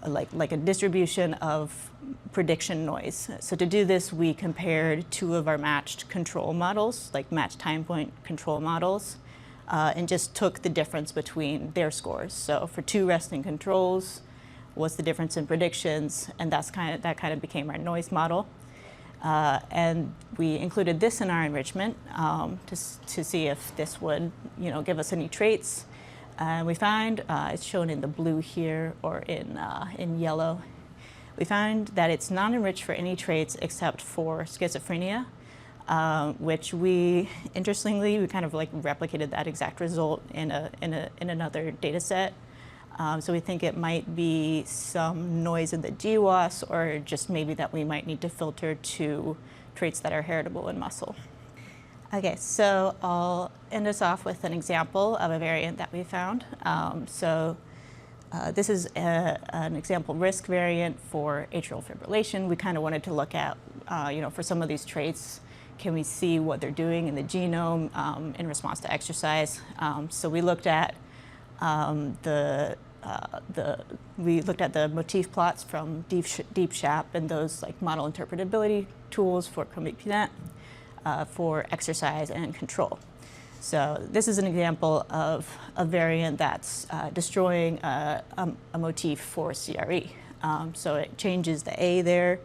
a distribution of prediction noise. So to do this, we compared two of our matched control models, like matched time point control models, and just took the difference between their scores. So for two resting controls, what's the difference in predictions? And that kind of became our noise model. And we included this in our enrichment to see if this would, give us any traits. And we found, it's shown in the blue here or in yellow, we found that it's not enriched for any traits except for schizophrenia, which interestingly, we kind of like replicated that exact result in another data set So we think it might be some noise in the GWAS, or just maybe that we might need to filter to traits that are heritable in muscle. Okay, so I'll end us off with an example of a variant that we found. This is an example risk variant for atrial fibrillation. We kind of wanted to look at, for some of these traits, can we see what they're doing in the genome in response to exercise? So we looked at the motif plots from DeepShap and those like model interpretability tools for ChromePNet for exercise and control. So this is an example of a variant that's destroying a motif for CRE. So it changes the A there,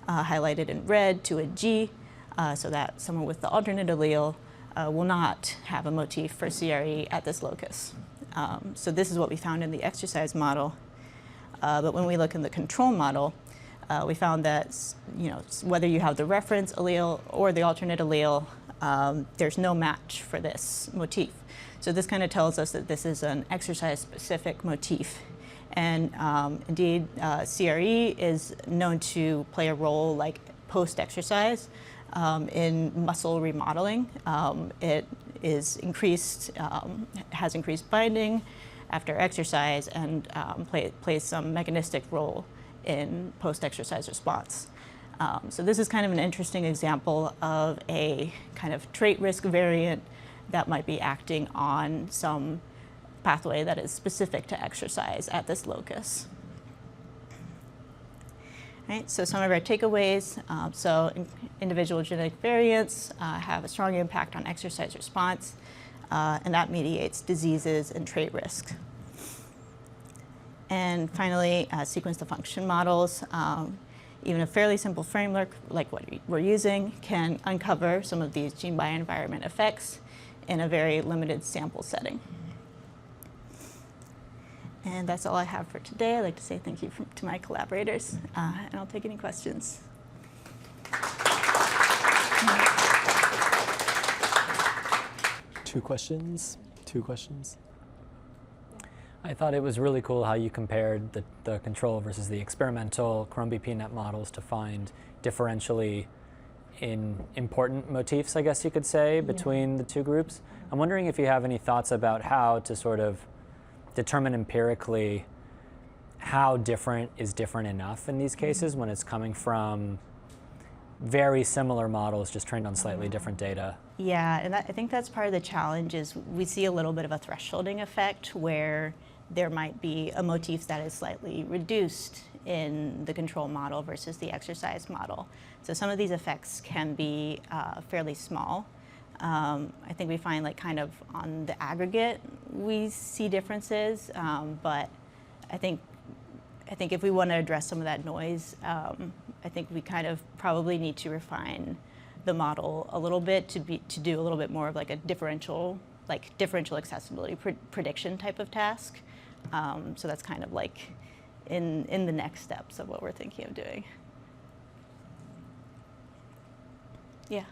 highlighted in red, to a G, so that someone with the alternate allele will not have a motif for CRE at this locus. So this is what we found in the exercise model. But when we look in the control model, we found that whether you have the reference allele or the alternate allele, there's no match for this motif. So this kind of tells us that this is an exercise-specific motif. And indeed, CRE is known to play a role like post-exercise in muscle remodeling. It is increased, has increased binding after exercise, and plays some mechanistic role in post-exercise response. So this is kind of an interesting example of a kind of trait risk variant that might be acting on some pathway that is specific to exercise at this locus. Right, so some of our takeaways. Individual genetic variants have a strong impact on exercise response, and that mediates diseases and trait risk. And finally, sequence to function models. Even a fairly simple framework like what we're using can uncover some of these gene bioenvironment effects in a very limited sample setting. And that's all I have for today. I'd like to say thank you to my collaborators, and I'll take any questions. Two questions. I thought it was really cool how you compared the control versus the experimental ChromeBPNet models to find differentially important motifs, I guess you could say, between the two groups. I'm wondering if you have any thoughts about how to sort of determine empirically how different is different enough in these cases when it's coming from very similar models just trained on slightly different data. Yeah, and I think that's part of the challenge is we see a little bit of a thresholding effect where there might be a motif that is slightly reduced in the control model versus the exercise model. So some of these effects can be fairly small. I think we find like kind of on the aggregate we see differences, but I think if we want to address some of that noise, I think we kind of probably need to refine the model a little bit to do a little bit more of like a differential accessibility prediction type of task. So that's kind of like in the next steps of what we're thinking of doing. Yeah.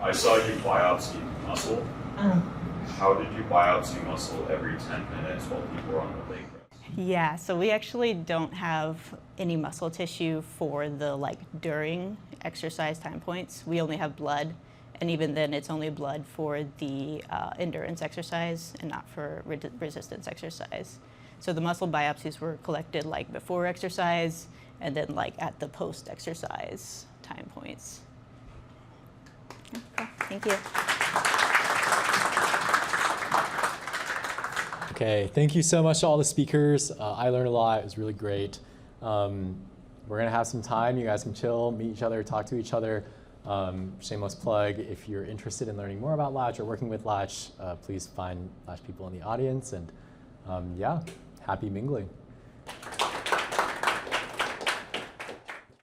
I saw you biopsy muscle. How did you biopsy muscle every 10 minutes while people were on the leg rest? Yeah, so we actually don't have any muscle tissue for the during exercise time points. We only have blood, and even then it's only blood for the endurance exercise and not for resistance exercise. So the muscle biopsies were collected before exercise and then at the post-exercise time points. Okay, thank you. Okay, thank you so much to all the speakers. I learned a lot. It was really great. We're going to have some time. You guys can chill, meet each other, talk to each other. Shameless plug, if you're interested in learning more about Latch or working with Latch, please find Latch people in the audience. And yeah, happy mingling.